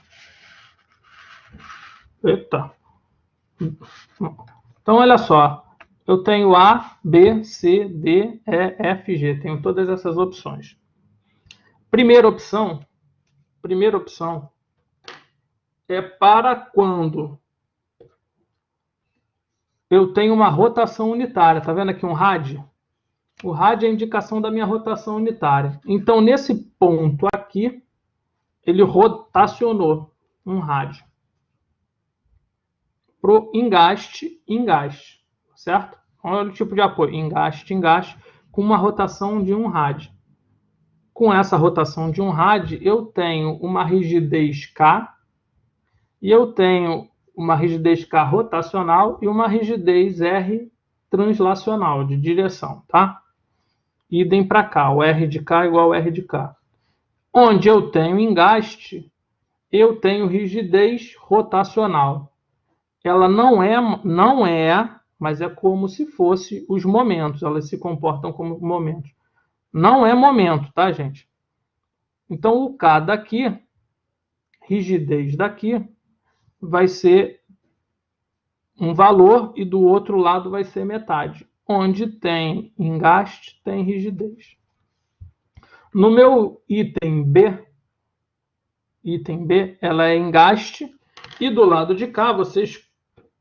Eita. Então, olha só. Eu tenho A, B, C, D, E, F, G. Tenho todas essas opções. Primeira opção é para quando eu tenho uma rotação unitária. Tá vendo aqui um rádio? O rádio é a indicação da minha rotação unitária. Então, nesse ponto aqui, ele rotacionou um rádio. Pro engaste, certo? Olha o tipo de apoio, engaste, com uma rotação de um rádio. Com essa rotação de um rádio, eu tenho uma rigidez K, e eu tenho uma rigidez K rotacional e uma rigidez R translacional, de direção, tá? Idem para cá, o R de K igual ao R de K. Onde eu tenho engaste, eu tenho rigidez rotacional. Ela não é, mas é como se fosse os momentos. Elas se comportam como momentos. Não é momento, tá, gente? Então, o K daqui rigidez daqui vai ser um valor e do outro lado vai ser metade. Onde tem engaste, tem rigidez. No meu item B, ela é engaste, e do lado de cá vocês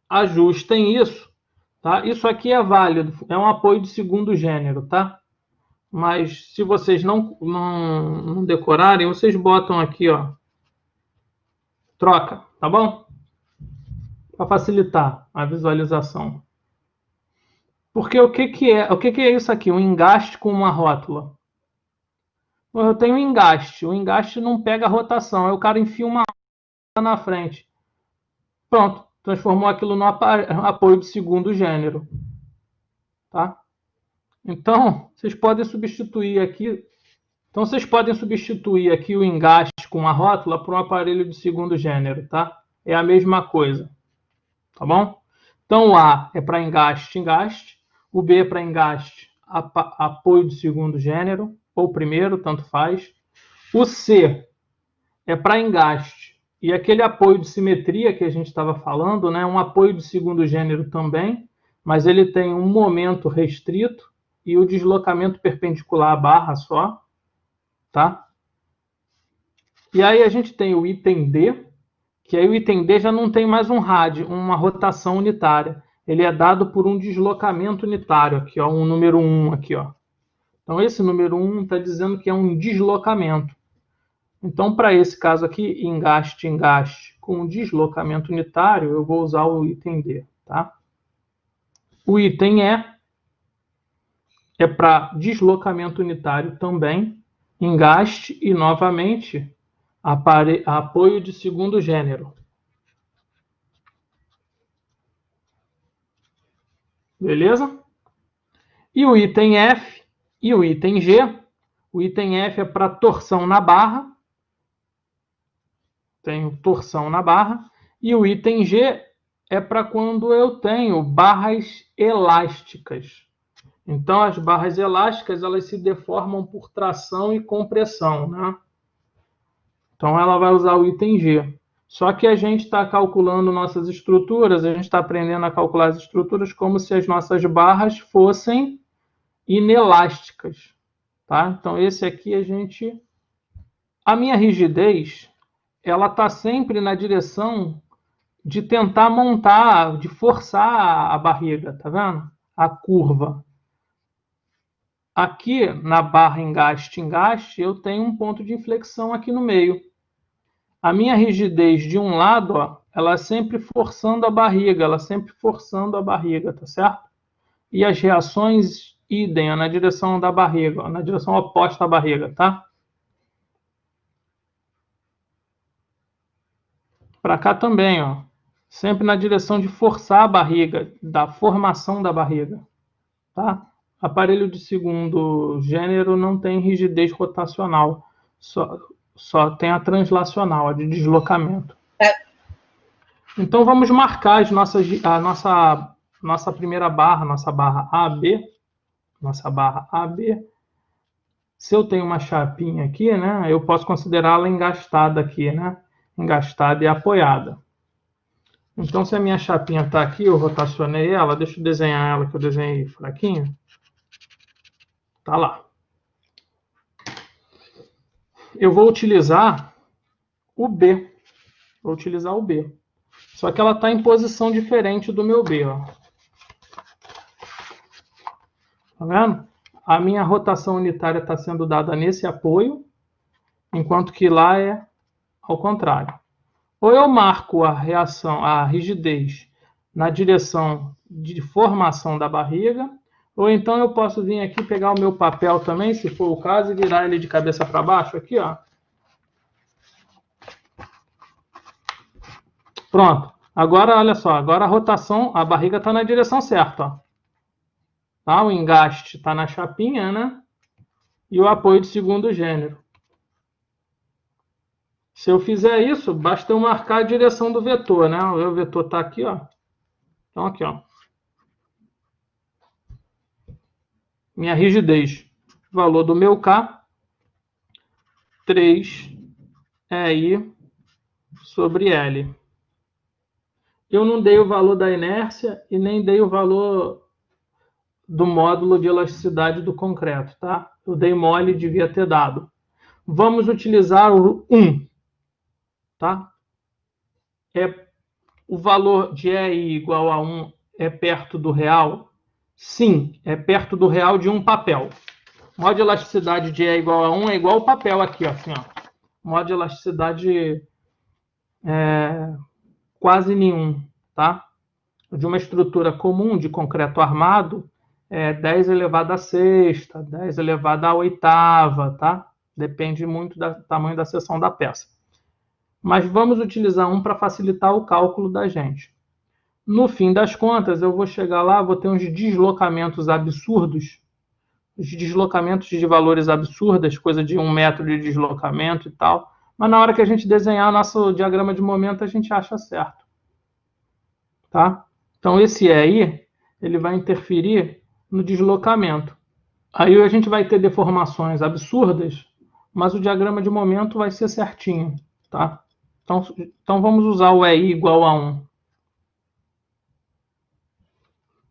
ajustem isso, tá? Isso aqui é válido, é um apoio de segundo gênero, tá? Mas se vocês não decorarem, vocês botam aqui, ó, troca, tá bom? Para facilitar a visualização. Porque o que é isso aqui? Um engaste com uma rótula. Eu tenho um engaste. O engaste não pega a rotação. Aí o cara enfia uma na frente. Pronto. Transformou aquilo no apoio de segundo gênero. Tá? Então, vocês podem substituir aqui. Então, vocês podem substituir aqui o engaste com a rótula por um aparelho de segundo gênero. Tá? É a mesma coisa. Tá bom? Então, o A é para engaste, engaste. O B é para engaste, apoio de segundo gênero, ou primeiro, tanto faz. O C é para engaste. E aquele apoio de simetria que a gente estava falando, né, um apoio de segundo gênero também, mas ele tem um momento restrito e o deslocamento perpendicular à barra só. Tá? E aí a gente tem o item D, que aí o item D já não tem mais um rádio, uma rotação unitária. Ele é dado por um deslocamento unitário, aqui, ó, um número 1 aqui, ó. Então, esse número 1 está dizendo que é um deslocamento. Então, para esse caso aqui, engaste, engaste com deslocamento unitário, eu vou usar o item D, tá? O item E é para deslocamento unitário também, engaste e, novamente, apoio de segundo gênero. Beleza? E o item F e o item G. O item F é para torção na barra. Tenho torção na barra. E o item G é para quando eu tenho barras elásticas. Então, as barras elásticas elas se deformam por tração e compressão, né? Então, ela vai usar o item G. Só que a gente está calculando nossas estruturas, a gente está aprendendo a calcular as estruturas como se as nossas barras fossem inelásticas. Tá? Então, esse aqui a minha rigidez, ela está sempre na direção de tentar montar, de forçar a barriga, tá vendo? A curva. Aqui, na barra engaste, engaste, eu tenho um ponto de inflexão aqui no meio. A minha rigidez de um lado, ó, ela é sempre forçando a barriga, tá certo? E as reações idem, ó, na direção da barriga, ó, na direção oposta à barriga, tá? Para cá também, ó. Sempre na direção de forçar a barriga, da formação da barriga. Tá? Aparelho de segundo gênero não tem rigidez rotacional. Só tem a translacional, a de deslocamento. Então vamos marcar a nossa primeira barra, nossa barra AB. Se eu tenho uma chapinha aqui, né, eu posso considerá-la engastada aqui, né? Engastada e apoiada. Então, se a minha chapinha está aqui, eu rotacionei ela, deixa eu desenhar ela, que eu desenhei fraquinho. Tá lá. Eu vou utilizar o B. Só que ela está em posição diferente do meu B. Ó. Tá vendo? A minha rotação unitária está sendo dada nesse apoio, enquanto que lá é ao contrário. Ou eu marco a rigidez na direção de formação da barriga, ou então eu posso vir aqui pegar o meu papel também, se for o caso, e virar ele de cabeça para baixo aqui, ó. Pronto. Agora, olha só, agora a rotação, a barriga está na direção certa, ó. Tá? O engaste está na chapinha, né? E o apoio de segundo gênero. Se eu fizer isso, basta eu marcar a direção do vetor, né? O vetor está aqui, ó. Então, aqui, ó. Minha rigidez. Valor do meu K. 3 EI sobre L. Eu não dei o valor da inércia e nem dei o valor do módulo de elasticidade do concreto, tá? Eu dei mole e devia ter dado. Vamos utilizar o 1, tá? O valor de EI igual a 1 é perto do real? Sim, é perto do real de um papel. Mó de elasticidade de E igual a 1 é igual ao papel aqui, ó, assim, ó. Mó de elasticidade quase nenhum, tá? De uma estrutura comum de concreto armado, 10 elevado a sexta, 10 elevado a oitava, tá? Depende muito do tamanho da seção da peça. Mas vamos utilizar um para facilitar o cálculo da gente. No fim das contas, eu vou chegar lá, vou ter uns deslocamentos absurdos, os deslocamentos de valores absurdos, coisa de 1 metro de deslocamento e tal. Mas na hora que a gente desenhar nosso diagrama de momento, a gente acha certo. Tá? Então, esse E aí, ele vai interferir no deslocamento. Aí a gente vai ter deformações absurdas, mas o diagrama de momento vai ser certinho. Tá? Então vamos usar o EI igual a 1.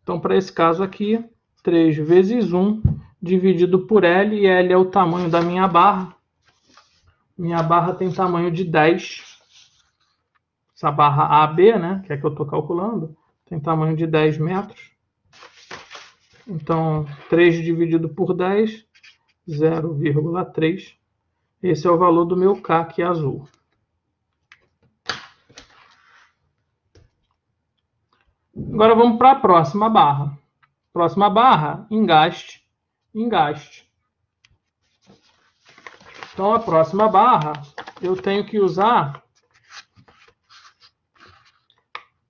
Então, para esse caso aqui, 3 vezes 1 dividido por L, e L é o tamanho da minha barra. Minha barra tem tamanho de 10. Essa barra AB, né, que é que eu estou calculando, tem tamanho de 10 metros. Então, 3 dividido por 10, 0,3. Esse é o valor do meu K aqui azul. Agora vamos para a próxima barra. Próxima barra, engaste, engaste. Então, a próxima barra, eu tenho que usar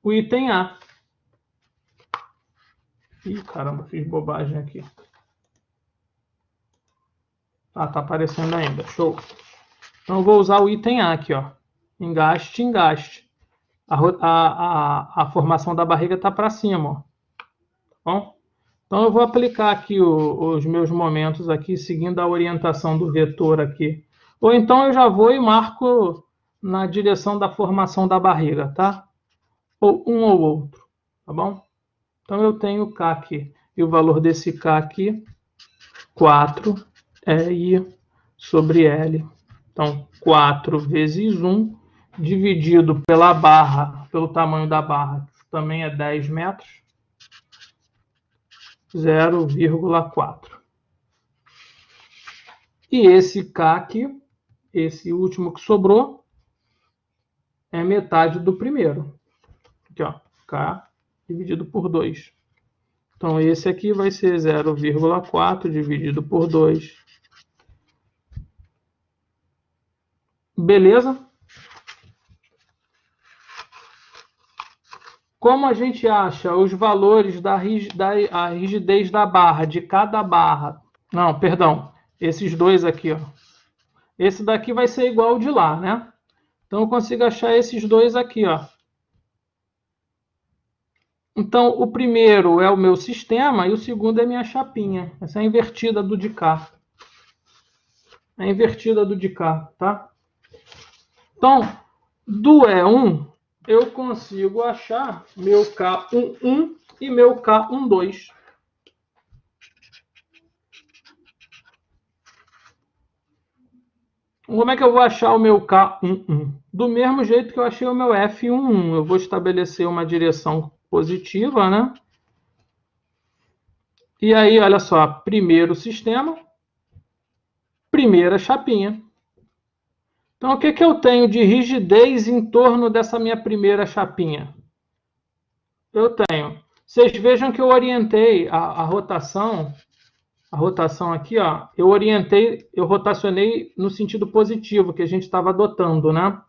o item A. Ih, caramba, fiz bobagem aqui. Ah, tá aparecendo ainda, show. Então, eu vou usar o item A aqui, ó. Engaste, engaste. A formação da barriga está para cima, ó. Tá bom? Então, eu vou aplicar aqui os meus momentos aqui, seguindo a orientação do vetor aqui. Ou então, eu já vou e marco na direção da formação da barriga, tá? Ou um ou outro, tá bom? Então, eu tenho K aqui. E o valor desse K aqui, 4 I sobre L. Então, 4 vezes 1, dividido pela barra, pelo tamanho da barra, que também é 10 metros, 0,4. E esse K aqui, esse último que sobrou, é metade do primeiro. Aqui, ó, K dividido por 2. Então, esse aqui vai ser 0,4 dividido por 2. Beleza? Como a gente acha os valores da rigidez da barra, de cada barra? Não, perdão. Esses dois aqui, ó. Esse daqui vai ser igual ao de lá, né? Então, eu consigo achar esses dois aqui, ó. Então, o primeiro é o meu sistema e o segundo é minha chapinha. Essa é a invertida do de cá. É a invertida do de cá, tá? Então, do E1, eu consigo achar meu K11 e meu K12. Como é que eu vou achar o meu K11? Do mesmo jeito que eu achei o meu F11. Eu vou estabelecer uma direção positiva, né? E aí, olha só, primeiro sistema, primeira chapinha. Então, o que que eu tenho de rigidez em torno dessa minha primeira chapinha? Eu tenho. Vocês vejam que eu orientei a rotação aqui, ó, eu rotacionei no sentido positivo que a gente estava adotando, né?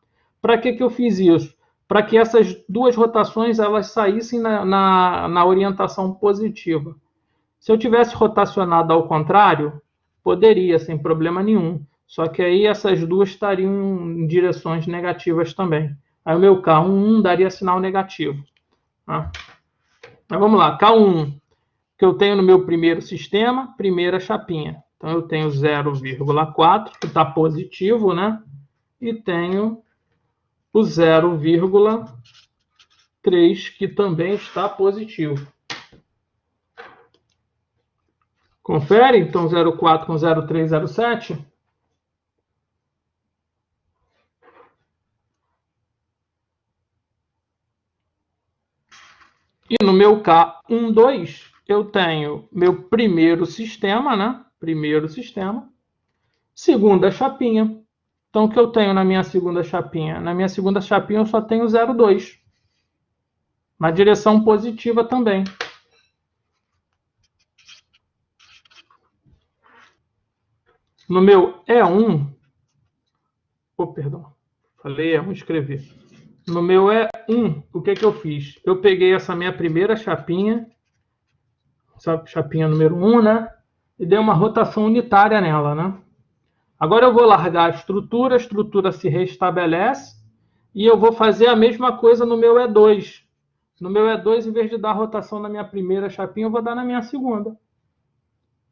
Para que eu fiz isso? Para que essas duas rotações elas saíssem na orientação positiva. Se eu tivesse rotacionado ao contrário, poderia, sem problema nenhum. Só que aí essas duas estariam em direções negativas também. Aí o meu K11 daria sinal negativo. Tá? Mas vamos lá, K1, que eu tenho no meu primeiro sistema, primeira chapinha. Então, eu tenho 0,4, que está positivo, né? E tenho o 0,3, que também está positivo. Confere, então, 0,4 com 0,3, 0,7. E no meu K12, eu tenho meu primeiro sistema, né? Primeiro sistema. Segunda chapinha. Então, o que eu tenho na minha segunda chapinha? Na minha segunda chapinha, eu só tenho 0,2. Na direção positiva também. No meu E1... Oh, perdão. Falei E1, escrevi. No meu E1, o que eu fiz? Eu peguei essa minha primeira chapinha, essa chapinha número 1, né? E dei uma rotação unitária nela, né? Agora eu vou largar a estrutura se restabelece, e eu vou fazer a mesma coisa no meu E2. No meu E2, em vez de dar rotação na minha primeira chapinha, eu vou dar na minha segunda.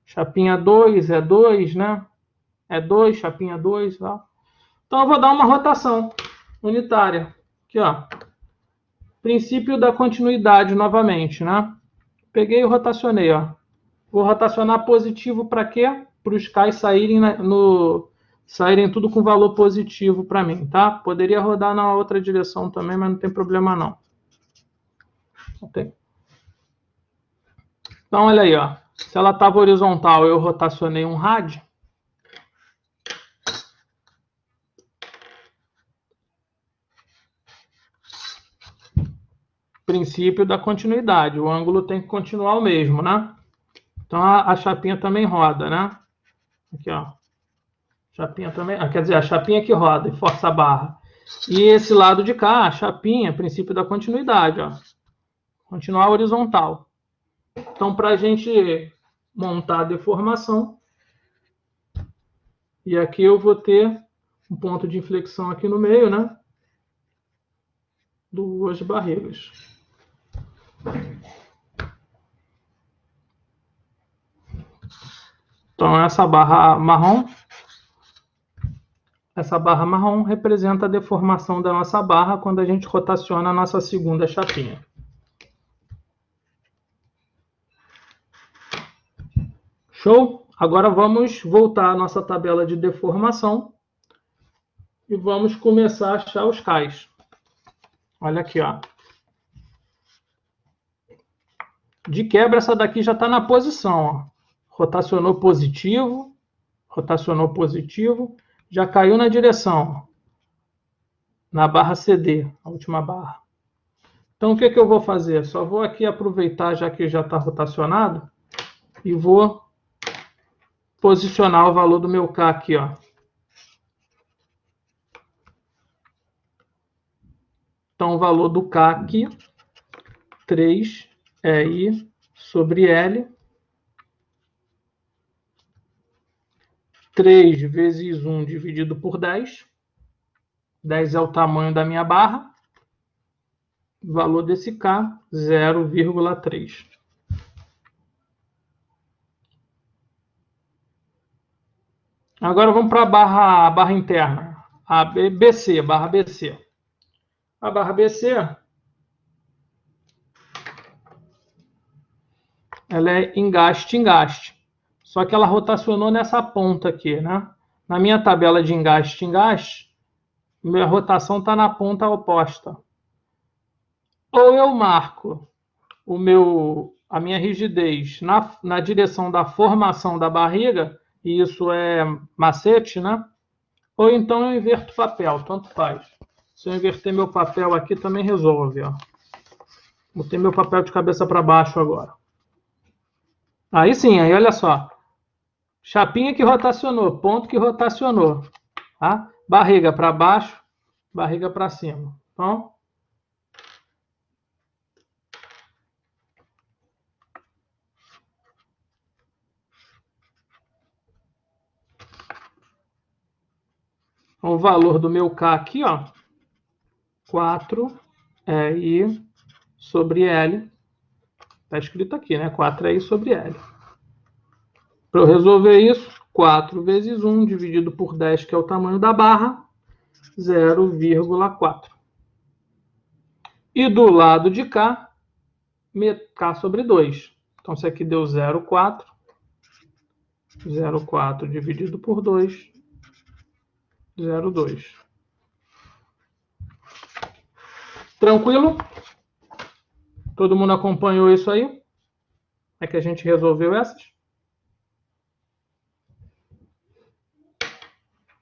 Chapinha 2, E2, né? E2, chapinha 2, tá? Então eu vou dar uma rotação unitária. Aqui, ó. Princípio da continuidade novamente, né? Peguei e rotacionei, ó. Vou rotacionar positivo para quê? Para os Ks saírem tudo com valor positivo para mim, tá? Poderia rodar na outra direção também, mas não tem problema não. Okay. Então, olha aí, ó. Se ela estava horizontal, eu rotacionei um rádio. Princípio da continuidade. O ângulo tem que continuar o mesmo, né? Então, a chapinha também roda, né? Aqui, ó. Chapinha também... quer dizer, a chapinha que roda e força a barra. E esse lado de cá, a chapinha, princípio da continuidade, ó. Continuar horizontal. Então, para a gente montar a deformação, e aqui eu vou ter um ponto de inflexão aqui no meio, né? Duas barrigas. Então, essa barra marrom representa a deformação da nossa barra quando a gente rotaciona a nossa segunda chapinha. Show? Agora vamos voltar à nossa tabela de deformação e vamos começar a achar os Ks. Olha aqui, ó. De quebra, essa daqui já está na posição, ó. Rotacionou positivo, já caiu na direção, na barra CD, a última barra. Então, o que eu vou fazer? Só vou aqui aproveitar, já que já está rotacionado, e vou posicionar o valor do meu K aqui, ó. Então, o valor do K aqui, 3 é I sobre L. 3 vezes 1 dividido por 10. 10 é o tamanho da minha barra. O valor desse K, 0,3. Agora vamos para a barra interna. A BC, barra BC. A barra BC, ela é engaste. Só que ela rotacionou nessa ponta aqui, né? Na minha tabela de engaste, minha rotação está na ponta oposta. Ou eu marco a minha rigidez na direção da formação da barriga, e isso é macete, né? Ou então eu inverto o papel, tanto faz. Se eu inverter meu papel aqui, também resolve, ó. Botei meu papel de cabeça para baixo agora. Aí sim, aí olha só. Chapinha que rotacionou, ponto que rotacionou. Tá? Barriga para baixo, barriga para cima. Então, o valor do meu K aqui, ó, 4 é I sobre L. Está escrito aqui, né? 4 é I sobre L. Para eu resolver isso, 4 vezes 1 dividido por 10, que é o tamanho da barra, 0,4. E do lado de cá, k sobre 2. Então, isso aqui deu 0,4. 0,4 dividido por 2, 0,2. Tranquilo? Todo mundo acompanhou isso aí? É que a gente resolveu essas?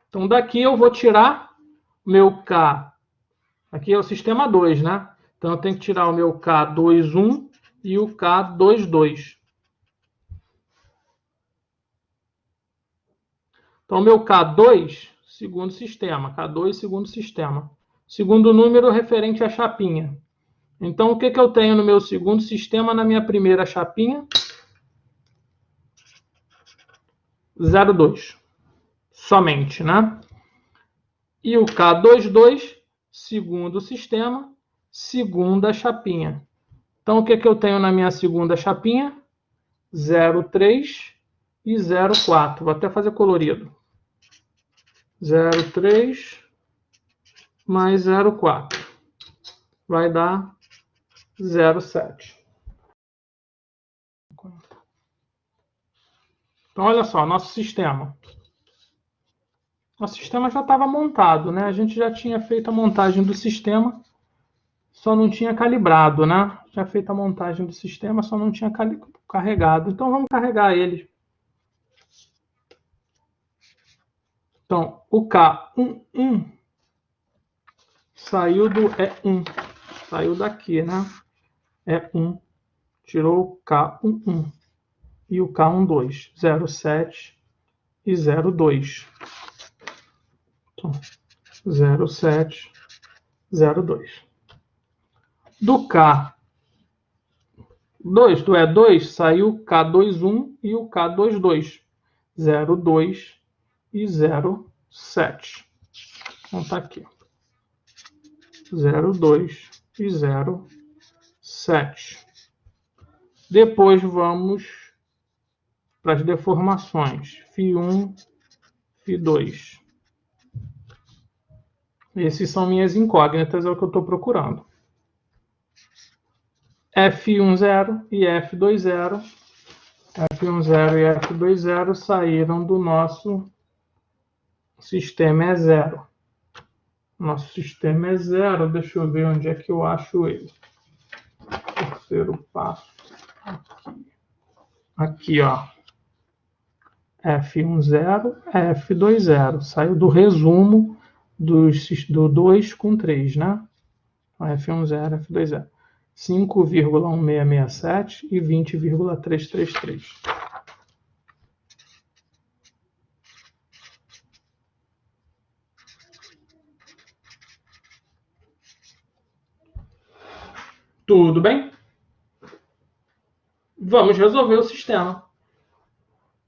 Então, daqui eu vou tirar o meu K. Aqui é o sistema 2, né? Então, eu tenho que tirar o meu K21 e o K22. Então, o meu K2, segundo sistema. K2, segundo sistema. Segundo número referente à chapinha. Então, o que eu tenho no meu segundo sistema na minha primeira chapinha? 0,2. Somente, né? E o K22, segundo sistema, segunda chapinha. Então, o que eu tenho na minha segunda chapinha? 0,3 e 0,4. Vou até fazer colorido. 0,3 mais 0,4. Vai dar 0,7. Então, olha só, nosso sistema. Nosso sistema já estava montado, né? A gente já tinha feito a montagem do sistema, só não tinha calibrado, né? Já feito a montagem do sistema, só não tinha carregado. Então, vamos carregar ele. Então, o K11 saiu do E1. Saiu daqui, né? E1. Tirou o K11. E o K12. 0,7 e 0,2. Então, 0,7, 0,2. Do K2, do E2, saiu o K21 e o K22. 0,2 e 0,7. Então, tá aqui. 0,2 e 0,7. Depois vamos para as deformações. Φ1, Φ2. Esses são minhas incógnitas, é o que eu estou procurando. F10 e F20. F10 e F20 saíram do nosso sistema é 0. Nosso sistema é 0. Deixa eu ver onde é que eu acho ele. Terceiro passo. Aqui, ó. F10, F20. Saiu do resumo do 2 com 3, né? F10, F20. 5,1667 e 20,333. Tudo bem? Vamos resolver o sistema.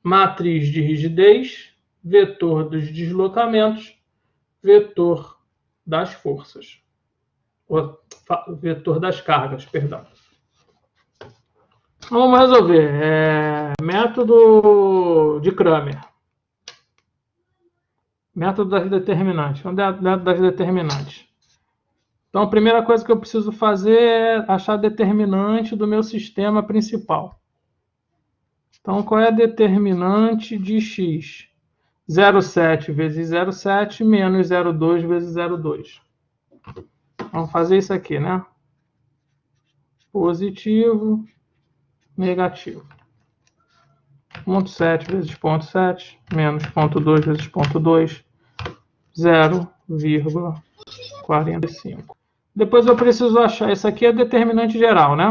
Matriz de rigidez, vetor dos deslocamentos, vetor das forças. Vetor das cargas, perdão. Vamos resolver. Método de Cramer. Método das determinantes. Onde é o método das determinantes? Então, a primeira coisa que eu preciso fazer é achar a determinante do meu sistema principal. Então, qual é a determinante de x? 0,7 vezes 0,7 menos 0,2 vezes 0,2. Vamos fazer isso aqui, né? Positivo, negativo. 0,7 vezes 0,7 menos 0,2 vezes 0,2, 0,45. Depois eu preciso achar, esse aqui é determinante geral, né?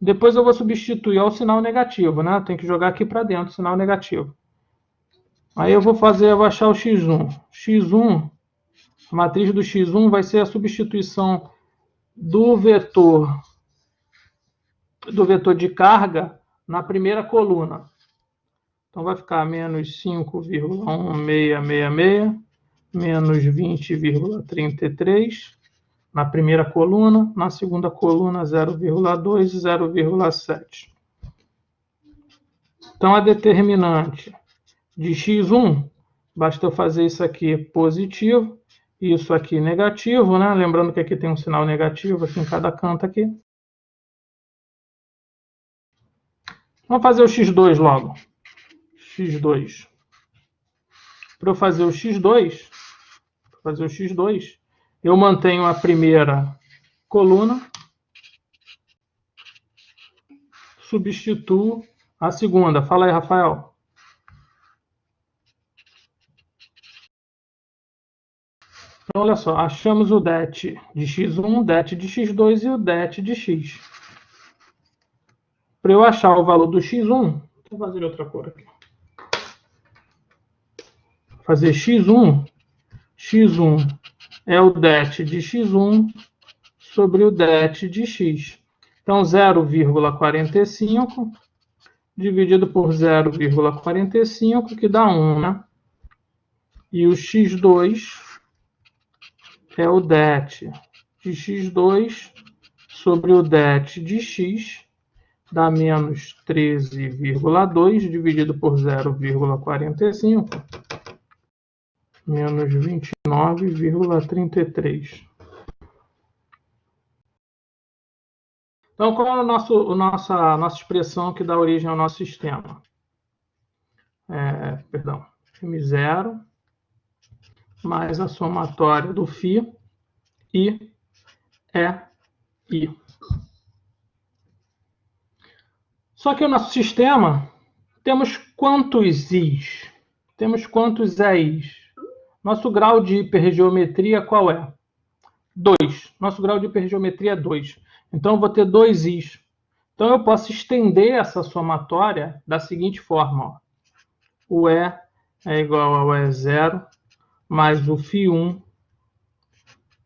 Depois eu vou substituir ao sinal negativo, né? Tem que jogar aqui para dentro, sinal negativo. Aí eu vou achar o x1. x1, a matriz do x1 vai ser a substituição do vetor de carga na primeira coluna. Então vai ficar menos 5,1666, menos 20,33 na primeira coluna, na segunda coluna 0,2 e 0,7. Então a determinante de x1, basta eu fazer isso aqui positivo, Isso aqui negativo, né? Lembrando que aqui tem um sinal negativo aqui em cada canto aqui. Vamos fazer o x2 logo. x2. Para eu fazer o x2, eu mantenho a primeira coluna, substituo a segunda. Fala aí, Rafael. Então, olha só, achamos o det de x1, det de x2 e o det de x. Para eu achar o valor do x1, vou fazer outra cor aqui. Fazer x1 é o det de x1 sobre o det de x. Então, 0,45 dividido por 0,45, que dá 1, né? E o x2 é o det de x2 sobre o det de x, dá menos 13,2 dividido por 0,45, menos 29,33. Então, qual é a nossa expressão que dá origem ao nosso sistema? M0 mais a somatória do φ e I. Só que o nosso sistema, temos quantos Is? Temos quantos EIs? Nosso grau de hipergeometria qual é? 2. Nosso grau de hipergeometria é 2. Então, eu vou ter 2 Is. Então, eu posso estender essa somatória da seguinte forma. Ó. O E é igual ao E0 mais o φ1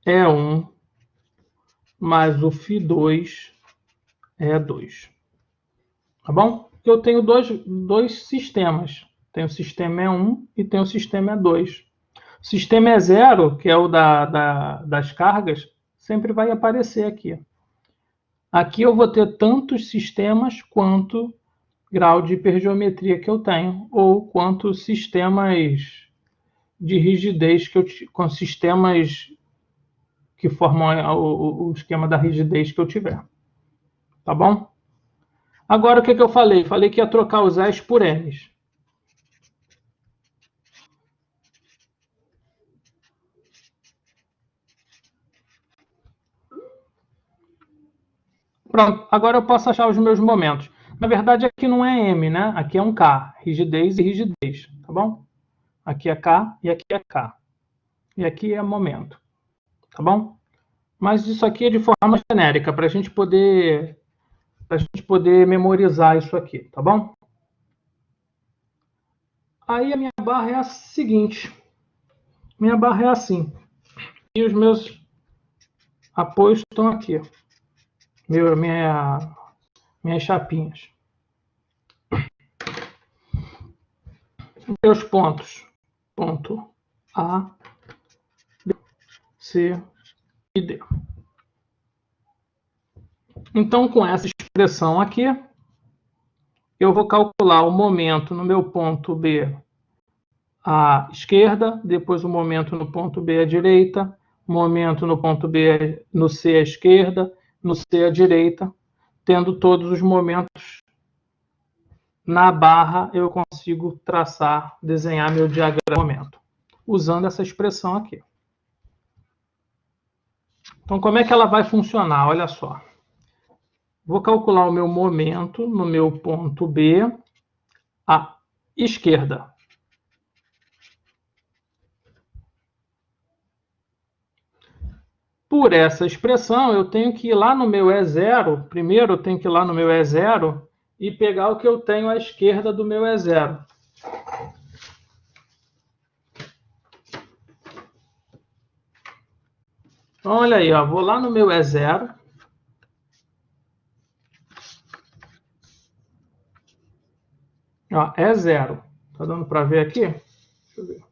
é 1 mais o φ2 é 2. Tá bom? Eu tenho dois sistemas. Tem o sistema E1 e tem o sistema E2. O sistema E0, que é o das cargas, sempre vai aparecer aqui. Aqui eu vou ter tantos sistemas quanto grau de hipergeometria que eu tenho, ou quantos sistemas de rigidez com sistemas que formam o esquema da rigidez que eu tiver. Tá bom? Agora, o que eu falei? Falei que ia trocar os E's por M's. Pronto, agora eu posso achar os meus momentos. Na verdade, aqui não é M, né? Aqui é um K, rigidez e rigidez, tá bom? Aqui é K e aqui é K. E aqui é momento, tá bom? Mas isso aqui é de forma genérica, para a gente poder memorizar isso aqui, tá bom? Aí a minha barra é a seguinte. Minha barra é assim. E os meus apoios estão aqui. Minhas chapinhas. Meus pontos. Ponto A, B, C e D. Então, com essa expressão aqui, eu vou calcular o momento no meu ponto B à esquerda, depois o momento no ponto B à direita, o momento no ponto B no C à esquerda, no C à direita, tendo todos os momentos na barra, eu consigo desenhar meu diagrama de momento, usando essa expressão aqui. Então, como é que ela vai funcionar? Olha só. Vou calcular o meu momento no meu ponto B à esquerda. Por essa expressão, eu tenho que ir lá no meu E0. Primeiro, eu tenho que ir lá no meu E0 e pegar o que eu tenho à esquerda do meu E0. Então, olha aí, ó, vou lá no meu E0. Ó, E0. Tá dando para ver aqui? Deixa eu ver. Vou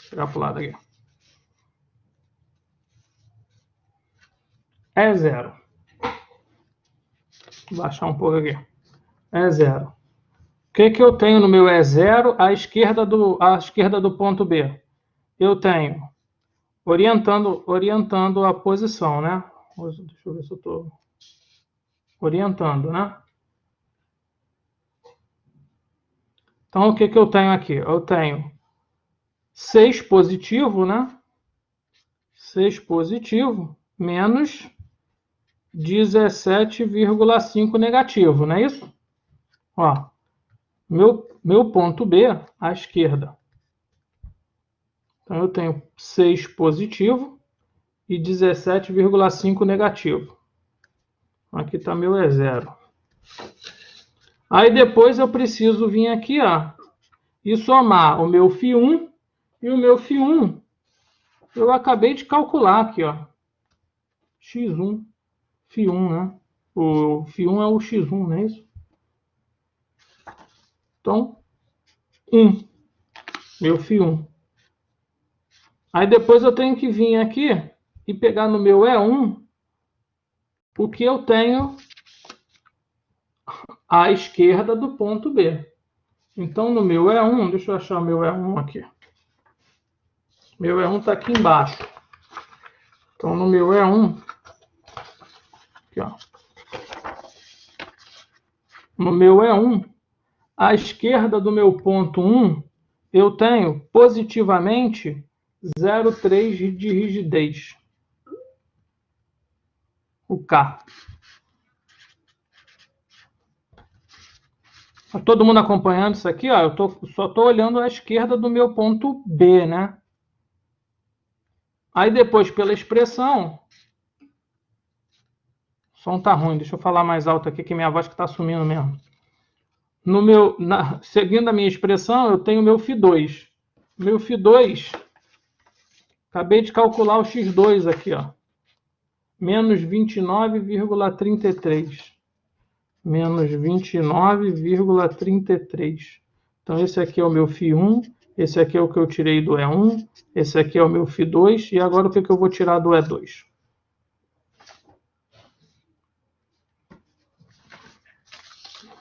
chegar para o lado aqui. E0. Vou baixar um pouco aqui. E0. O que eu tenho no meu E0 à esquerda do ponto B? Eu tenho orientando a posição, né? Deixa eu ver se eu estou orientando, né? Então, o que eu tenho aqui? Eu tenho 6 positivo, né? 6 positivo menos 17,5 negativo, não é isso? Ó, meu ponto B à esquerda. Então, eu tenho 6 positivo e 17,5 negativo. Aqui está meu E0. Aí depois eu preciso vir aqui, ó, e somar o meu φ1 e o meu φ1. Eu acabei de calcular aqui, ó. x1, φ1, né? O φ1 é o x1, não é isso? Então, 1, meu φ1. Aí depois eu tenho que vir aqui e pegar no meu E1 o que eu tenho à esquerda do ponto B. Então, no meu E1, deixa eu achar meu E1 aqui. Meu E1 está aqui embaixo. Então, no meu E1, aqui, ó. No meu E1, à esquerda do meu ponto 1, eu tenho positivamente 0,3 de rigidez. O K. Tá todo mundo acompanhando isso aqui? Ó, só estou olhando à esquerda do meu ponto B, né? Aí depois, pela expressão... O som tá ruim, deixa eu falar mais alto aqui, que minha voz está sumindo mesmo. Seguindo a minha expressão, eu tenho meu φ2. Meu φ2, acabei de calcular o x2 aqui, ó. Menos 29,33. Menos 29,33. Então, esse aqui é o meu φ1, esse aqui é o que eu tirei do E1, esse aqui é o meu φ2, e agora o que eu vou tirar do E2?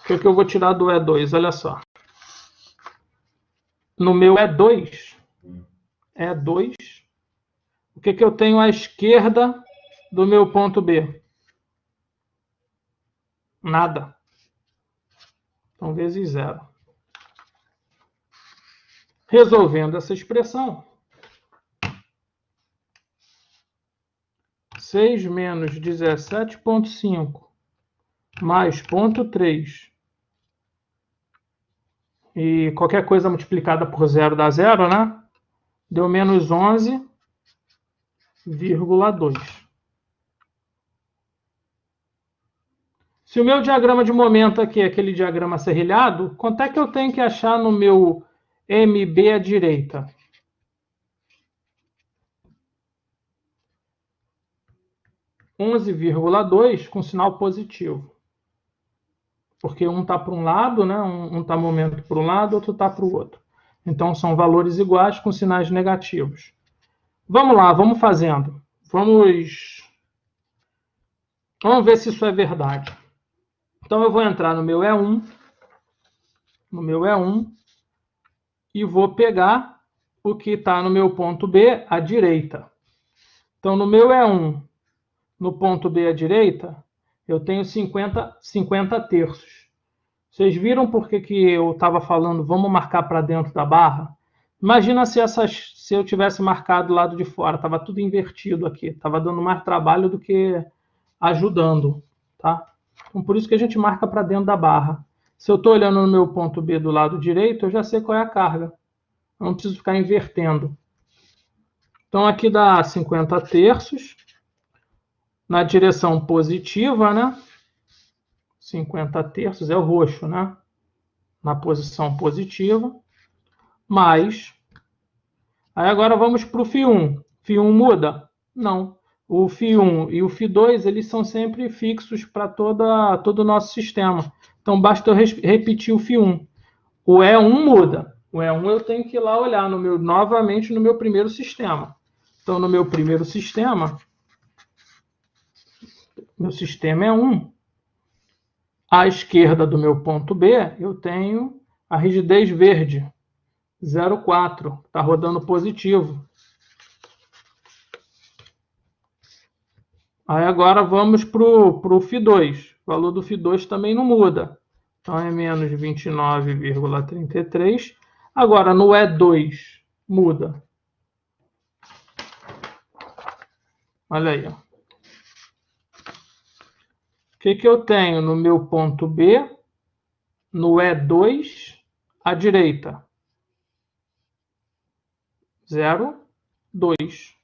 O que eu vou tirar do E2? Olha só. No meu E2, o que eu tenho à esquerda do meu ponto B? Nada. Então, vezes 0. Resolvendo essa expressão, 6 menos 17,5 mais 0,3 e qualquer coisa multiplicada por 0 dá 0, né? Deu menos 11,2. Se o meu diagrama de momento aqui é aquele diagrama serrilhado, quanto é que eu tenho que achar no meu MB à direita? 11,2 com sinal positivo. Porque um está para um lado, né? Um está momento para um lado, outro está para o outro. Então, são valores iguais com sinais negativos. Vamos lá, vamos fazendo. Vamos ver se isso é verdade. Então, eu vou entrar no meu E1, e vou pegar o que está no meu ponto B à direita. Então, no meu E1, no ponto B à direita, eu tenho 50 terços. Vocês viram por que eu estava falando, vamos marcar para dentro da barra? Imagina se eu tivesse marcado do lado de fora, estava tudo invertido aqui, estava dando mais trabalho do que ajudando, tá? Então, por isso que a gente marca para dentro da barra. Se eu estou olhando no meu ponto B do lado direito, eu já sei qual é a carga. Eu não preciso ficar invertendo. Então, aqui dá 50 terços, na direção positiva, né? 50 terços é o roxo, né? Na posição positiva, mais... Aí agora vamos para o φ1. φ1 muda? Não. O φ1 e o φ2, eles são sempre fixos para todo o nosso sistema. Então, basta eu repetir o φ1. O E1 muda. O E1 eu tenho que ir lá olhar novamente no meu primeiro sistema. Então, no meu primeiro sistema, meu sistema é 1. À esquerda do meu ponto B, eu tenho A rigidez verde, 0,4. Está rodando positivo. Aí agora vamos para o Φ2. O valor do Φ2 também não muda. Então é menos 29,33. Agora no E2 muda. Olha aí. Ó. O que eu tenho no meu ponto B? No E2, à direita. 0,2.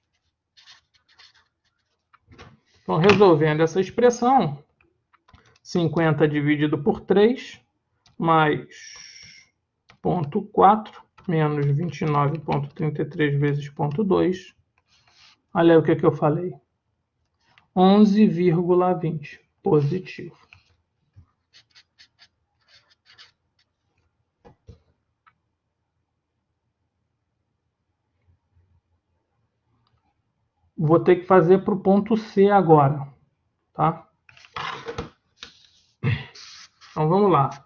Então, resolvendo essa expressão, 50 dividido por 3, mais 0,4, menos 29,33 vezes 0,2. Olha aí o que eu falei. 11,20. Positivo. Vou ter que fazer para o ponto C agora. Tá? Então, vamos lá.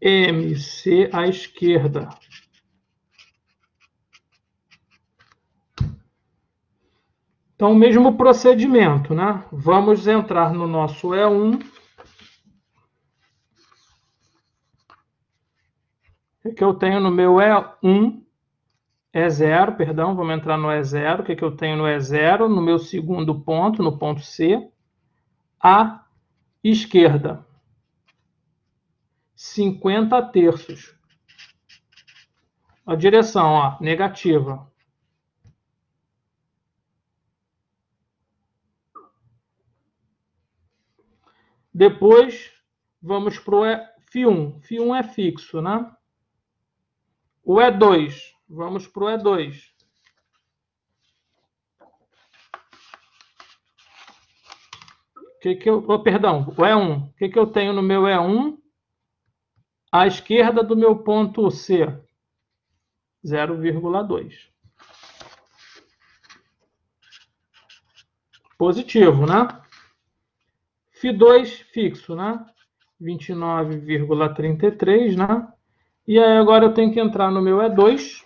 MC à esquerda. Então, o mesmo procedimento, né? Vamos entrar no nosso E1. O que eu tenho no meu E1? E0, perdão, vamos entrar no E0. O que eu tenho no E0? No meu segundo ponto, no ponto C, à esquerda. 50 terços. A direção, ó, negativa. Depois, vamos para o Φ1. Φ1 é fixo, né? O E2. Vamos para o E2. Perdão, o E1. O que eu tenho no meu E1? À esquerda do meu ponto C. 0,2. Positivo, né? Φ2 fixo, né? 29,33, né? E aí agora eu tenho que entrar no meu E2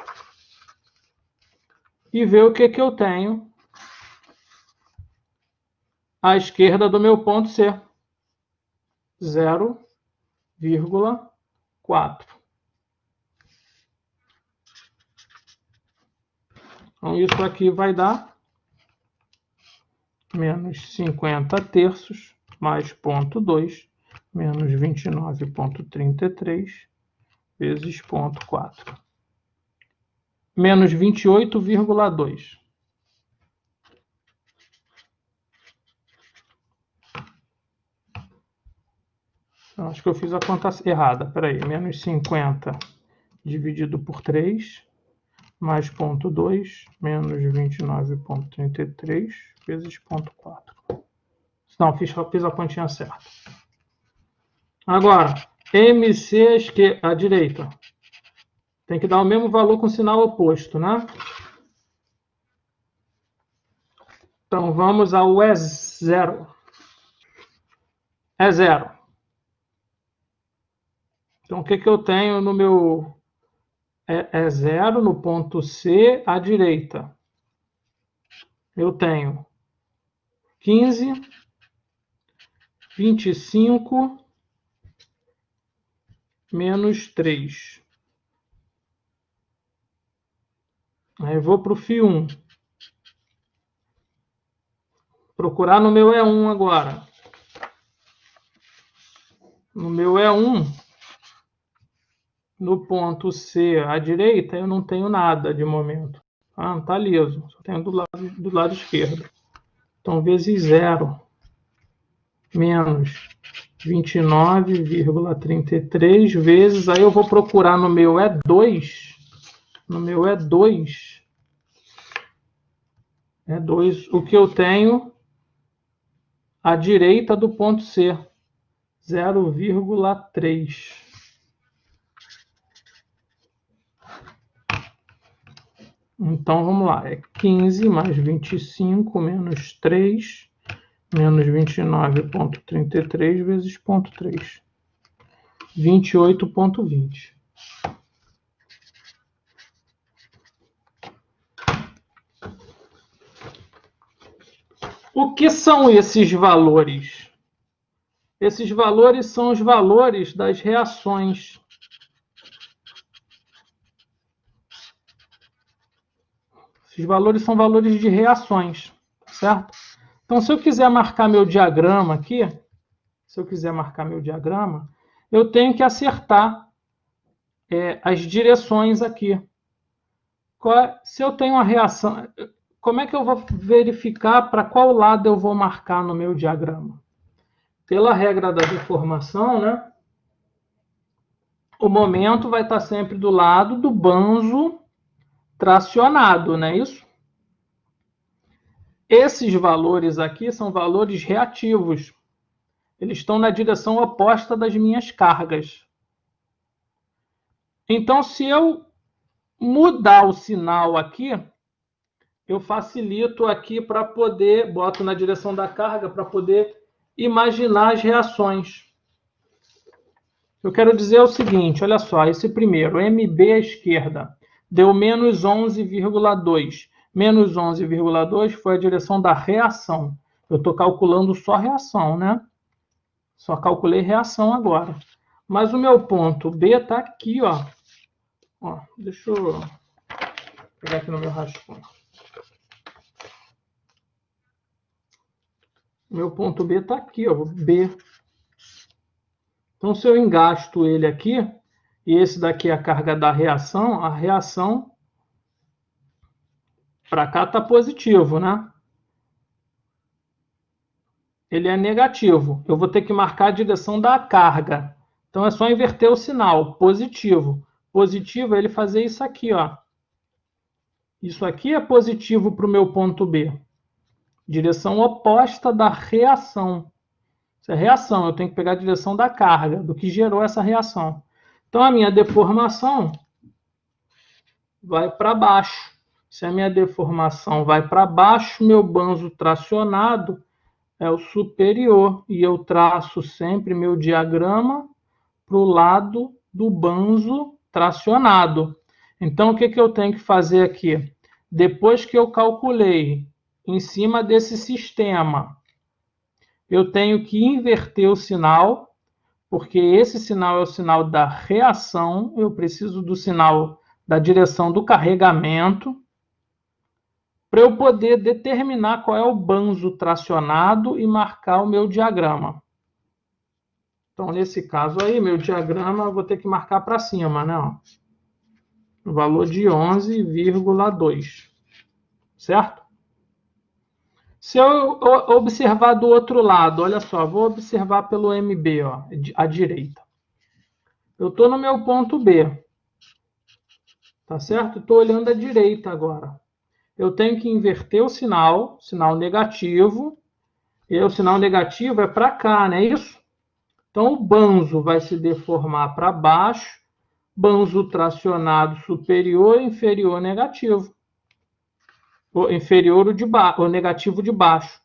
e ver o que eu tenho à esquerda do meu ponto C. 0,4. Então isso aqui vai dar menos 50 terços mais 0,2 menos 29,33 vezes 0,4. Menos 28,2. Acho que eu fiz a conta errada. Espera aí. Menos 50 dividido por 3, mais 0,2, menos 29,33 vezes 0,4. Não, fiz a continha certa. Agora, MC à direita. Tem que dar o mesmo valor com sinal oposto, né? Então, vamos ao E0. E0. Então, o que eu tenho no meu E0, no ponto C, à direita? Eu tenho 15, 25, menos 3. Aí eu vou para o Φ1. Procurar no meu E1 agora. No meu E1, no ponto C à direita, eu não tenho nada de momento. Ah, não está liso. Só tenho do lado esquerdo. Então, vezes 0. Menos 29,33 vezes. Aí eu vou procurar no meu E2. No meu E2. O que eu tenho à direita do ponto C. 0,3. Então, vamos lá. É 15 mais 25 menos 3, menos 29,33 vezes 0,3. 28,20. O que são esses valores? Esses valores são os valores das reações. Esses valores são valores de reações, certo? Então, se eu quiser marcar meu diagrama aqui, eu tenho que acertar as direções aqui. Se eu tenho uma reação, como é que eu vou verificar para qual lado eu vou marcar no meu diagrama? Pela regra da deformação, né? O momento vai estar sempre do lado do banzo tracionado, não é isso? Esses valores aqui são valores reativos. Eles estão na direção oposta das minhas cargas. Então, se eu mudar o sinal aqui, eu facilito aqui para poder, boto na direção da carga para poder imaginar as reações. Eu quero dizer o seguinte, olha só, esse primeiro, MB à esquerda, deu menos 11,2. Menos 11,2 foi a direção da reação. Eu estou calculando só reação, né? Só calculei reação agora. Mas o meu ponto B está aqui, ó. Deixa eu pegar aqui no meu rascunho. O meu ponto B está aqui, ó, B. Então, se eu engasto ele aqui, e esse daqui é a carga da reação, a reação para cá está positivo, né? Ele é negativo. Eu vou ter que marcar a direção da carga. Então, é só inverter o sinal, positivo. Positivo é ele fazer isso aqui, ó. Isso aqui é positivo para o meu ponto B. Direção oposta da reação. Isso é reação, eu tenho que pegar a direção da carga, do que gerou essa reação. Então, a minha deformação vai para baixo. Se a minha deformação vai para baixo, meu banzo tracionado é o superior. E eu traço sempre meu diagrama para o lado do banzo tracionado. Então, o que eu tenho que fazer aqui? Depois que eu calculei em cima desse sistema, eu tenho que inverter o sinal, porque esse sinal é o sinal da reação. Eu preciso do sinal da direção do carregamento para eu poder determinar qual é o banzo tracionado e marcar o meu diagrama. Então, nesse caso aí, meu diagrama eu vou ter que marcar para cima, né? Ó, o valor de 11,2, certo? Se eu observar do outro lado, olha só, vou observar pelo MB, ó, à direita. Eu estou no meu ponto B, tá certo? Estou olhando à direita agora. Eu tenho que inverter o sinal negativo, e o sinal negativo é para cá, não é isso? Então, o banzo vai se deformar para baixo, banzo tracionado superior, inferior, negativo. O inferior o negativo de baixo.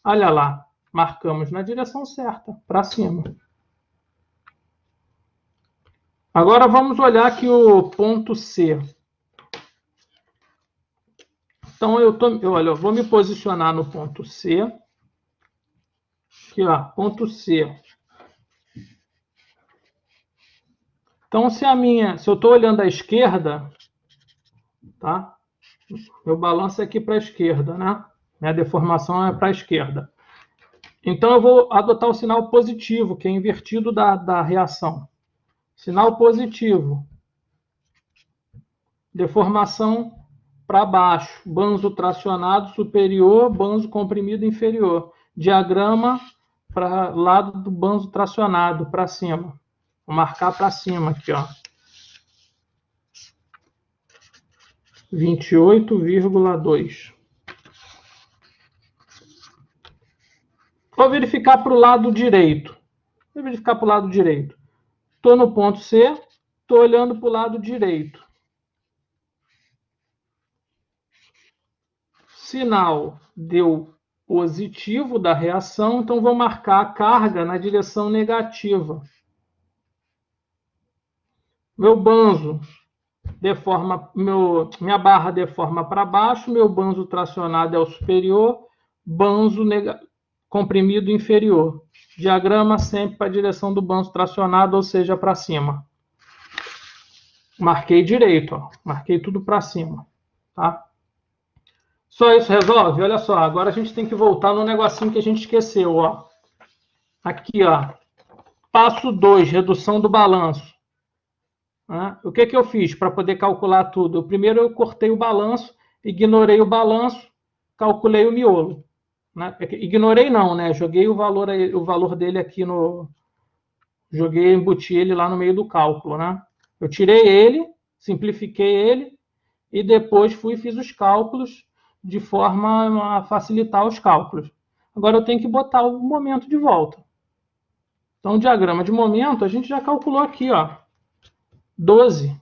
Olha lá, marcamos na direção certa, para cima. Agora vamos olhar aqui o ponto C. Então, eu vou me posicionar no ponto C. Aqui, ó, ponto C. Então, se eu estou olhando à esquerda, tá? Meu balanço é aqui para a esquerda, né? Minha deformação é para a esquerda. Então, eu vou adotar o sinal positivo, que é invertido da reação. Sinal positivo. Deformação para baixo. Banzo tracionado superior, banzo comprimido inferior. Diagrama para lado do banzo tracionado, para cima. Vou marcar para cima aqui, ó. 28,2. Vou verificar para o lado direito. Vou verificar para o lado direito. Estou no ponto C, estou olhando para o lado direito. Sinal deu positivo da reação, então vou marcar a carga na direção negativa. Meu banzo deforma, minha barra deforma para baixo, meu banzo tracionado é o superior, banzo comprimido inferior. Diagrama sempre para a direção do banzo tracionado, ou seja, para cima. Marquei direito, ó. Marquei tudo para cima, tá? Só isso resolve? Olha só, agora a gente tem que voltar no negocinho que a gente esqueceu, ó. Aqui, ó. Passo 2, redução do balanço. O que eu fiz para poder calcular tudo? Primeiro eu cortei o balanço, ignorei o balanço, calculei o miolo. Né? Ignorei não, né? Joguei o valor dele aqui no... Joguei, embuti ele lá no meio do cálculo, né? Eu tirei ele, simplifiquei ele, e depois fui e fiz os cálculos de forma a facilitar os cálculos. Agora eu tenho que botar o momento de volta. Então, o diagrama de momento, a gente já calculou aqui, ó, 12.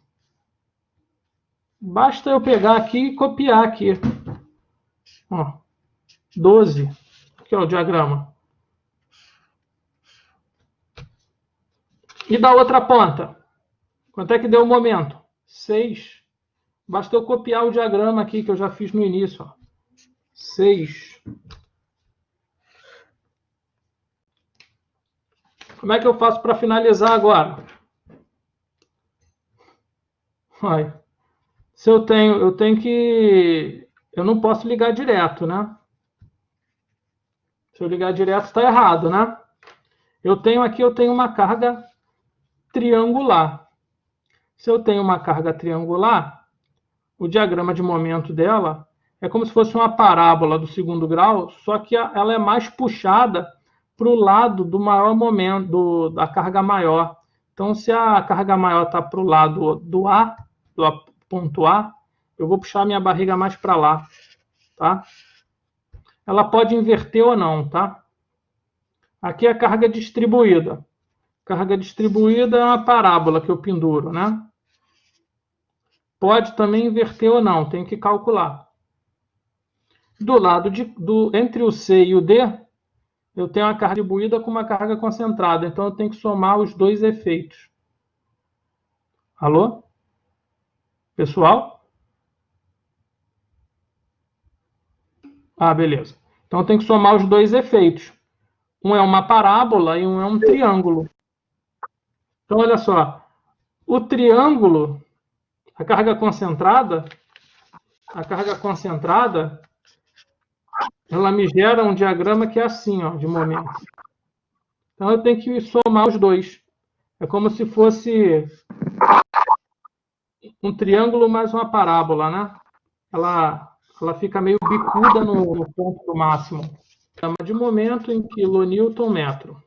Basta eu pegar aqui e copiar aqui. Ó, 12. Aqui, ó, o diagrama. E da outra ponta? Quanto é que deu o momento? 6. Basta eu copiar o diagrama aqui que eu já fiz no início, ó. 6. Como é que eu faço para finalizar agora? Olha, se eu tenho que... Eu não posso ligar direto, né? Se eu ligar direto, está errado, né? Eu tenho uma carga triangular. Se eu tenho uma carga triangular, o diagrama de momento dela é como se fosse uma parábola do segundo grau, só que ela é mais puxada para o lado do maior momento, da carga maior. Então, se a carga maior está para o lado do ponto A, eu vou puxar a minha barriga mais para lá, tá? Ela pode inverter ou não, tá? Aqui é a carga distribuída. Carga distribuída é uma parábola que eu penduro, né? Pode também inverter ou não, tem que calcular. Do lado entre o C e o D, eu tenho uma carga distribuída com uma carga concentrada, então eu tenho que somar os dois efeitos. Alô? Pessoal? Beleza. Então eu tenho que somar os dois efeitos. Um é uma parábola e um é um triângulo. Então, olha só. O triângulo, a carga concentrada, ela me gera um diagrama que é assim, ó, de momento. Então eu tenho que somar os dois. É como se fosse um triângulo mais uma parábola, né? Ela fica meio bicuda no ponto do máximo. Chama de momento em quilonewton metro.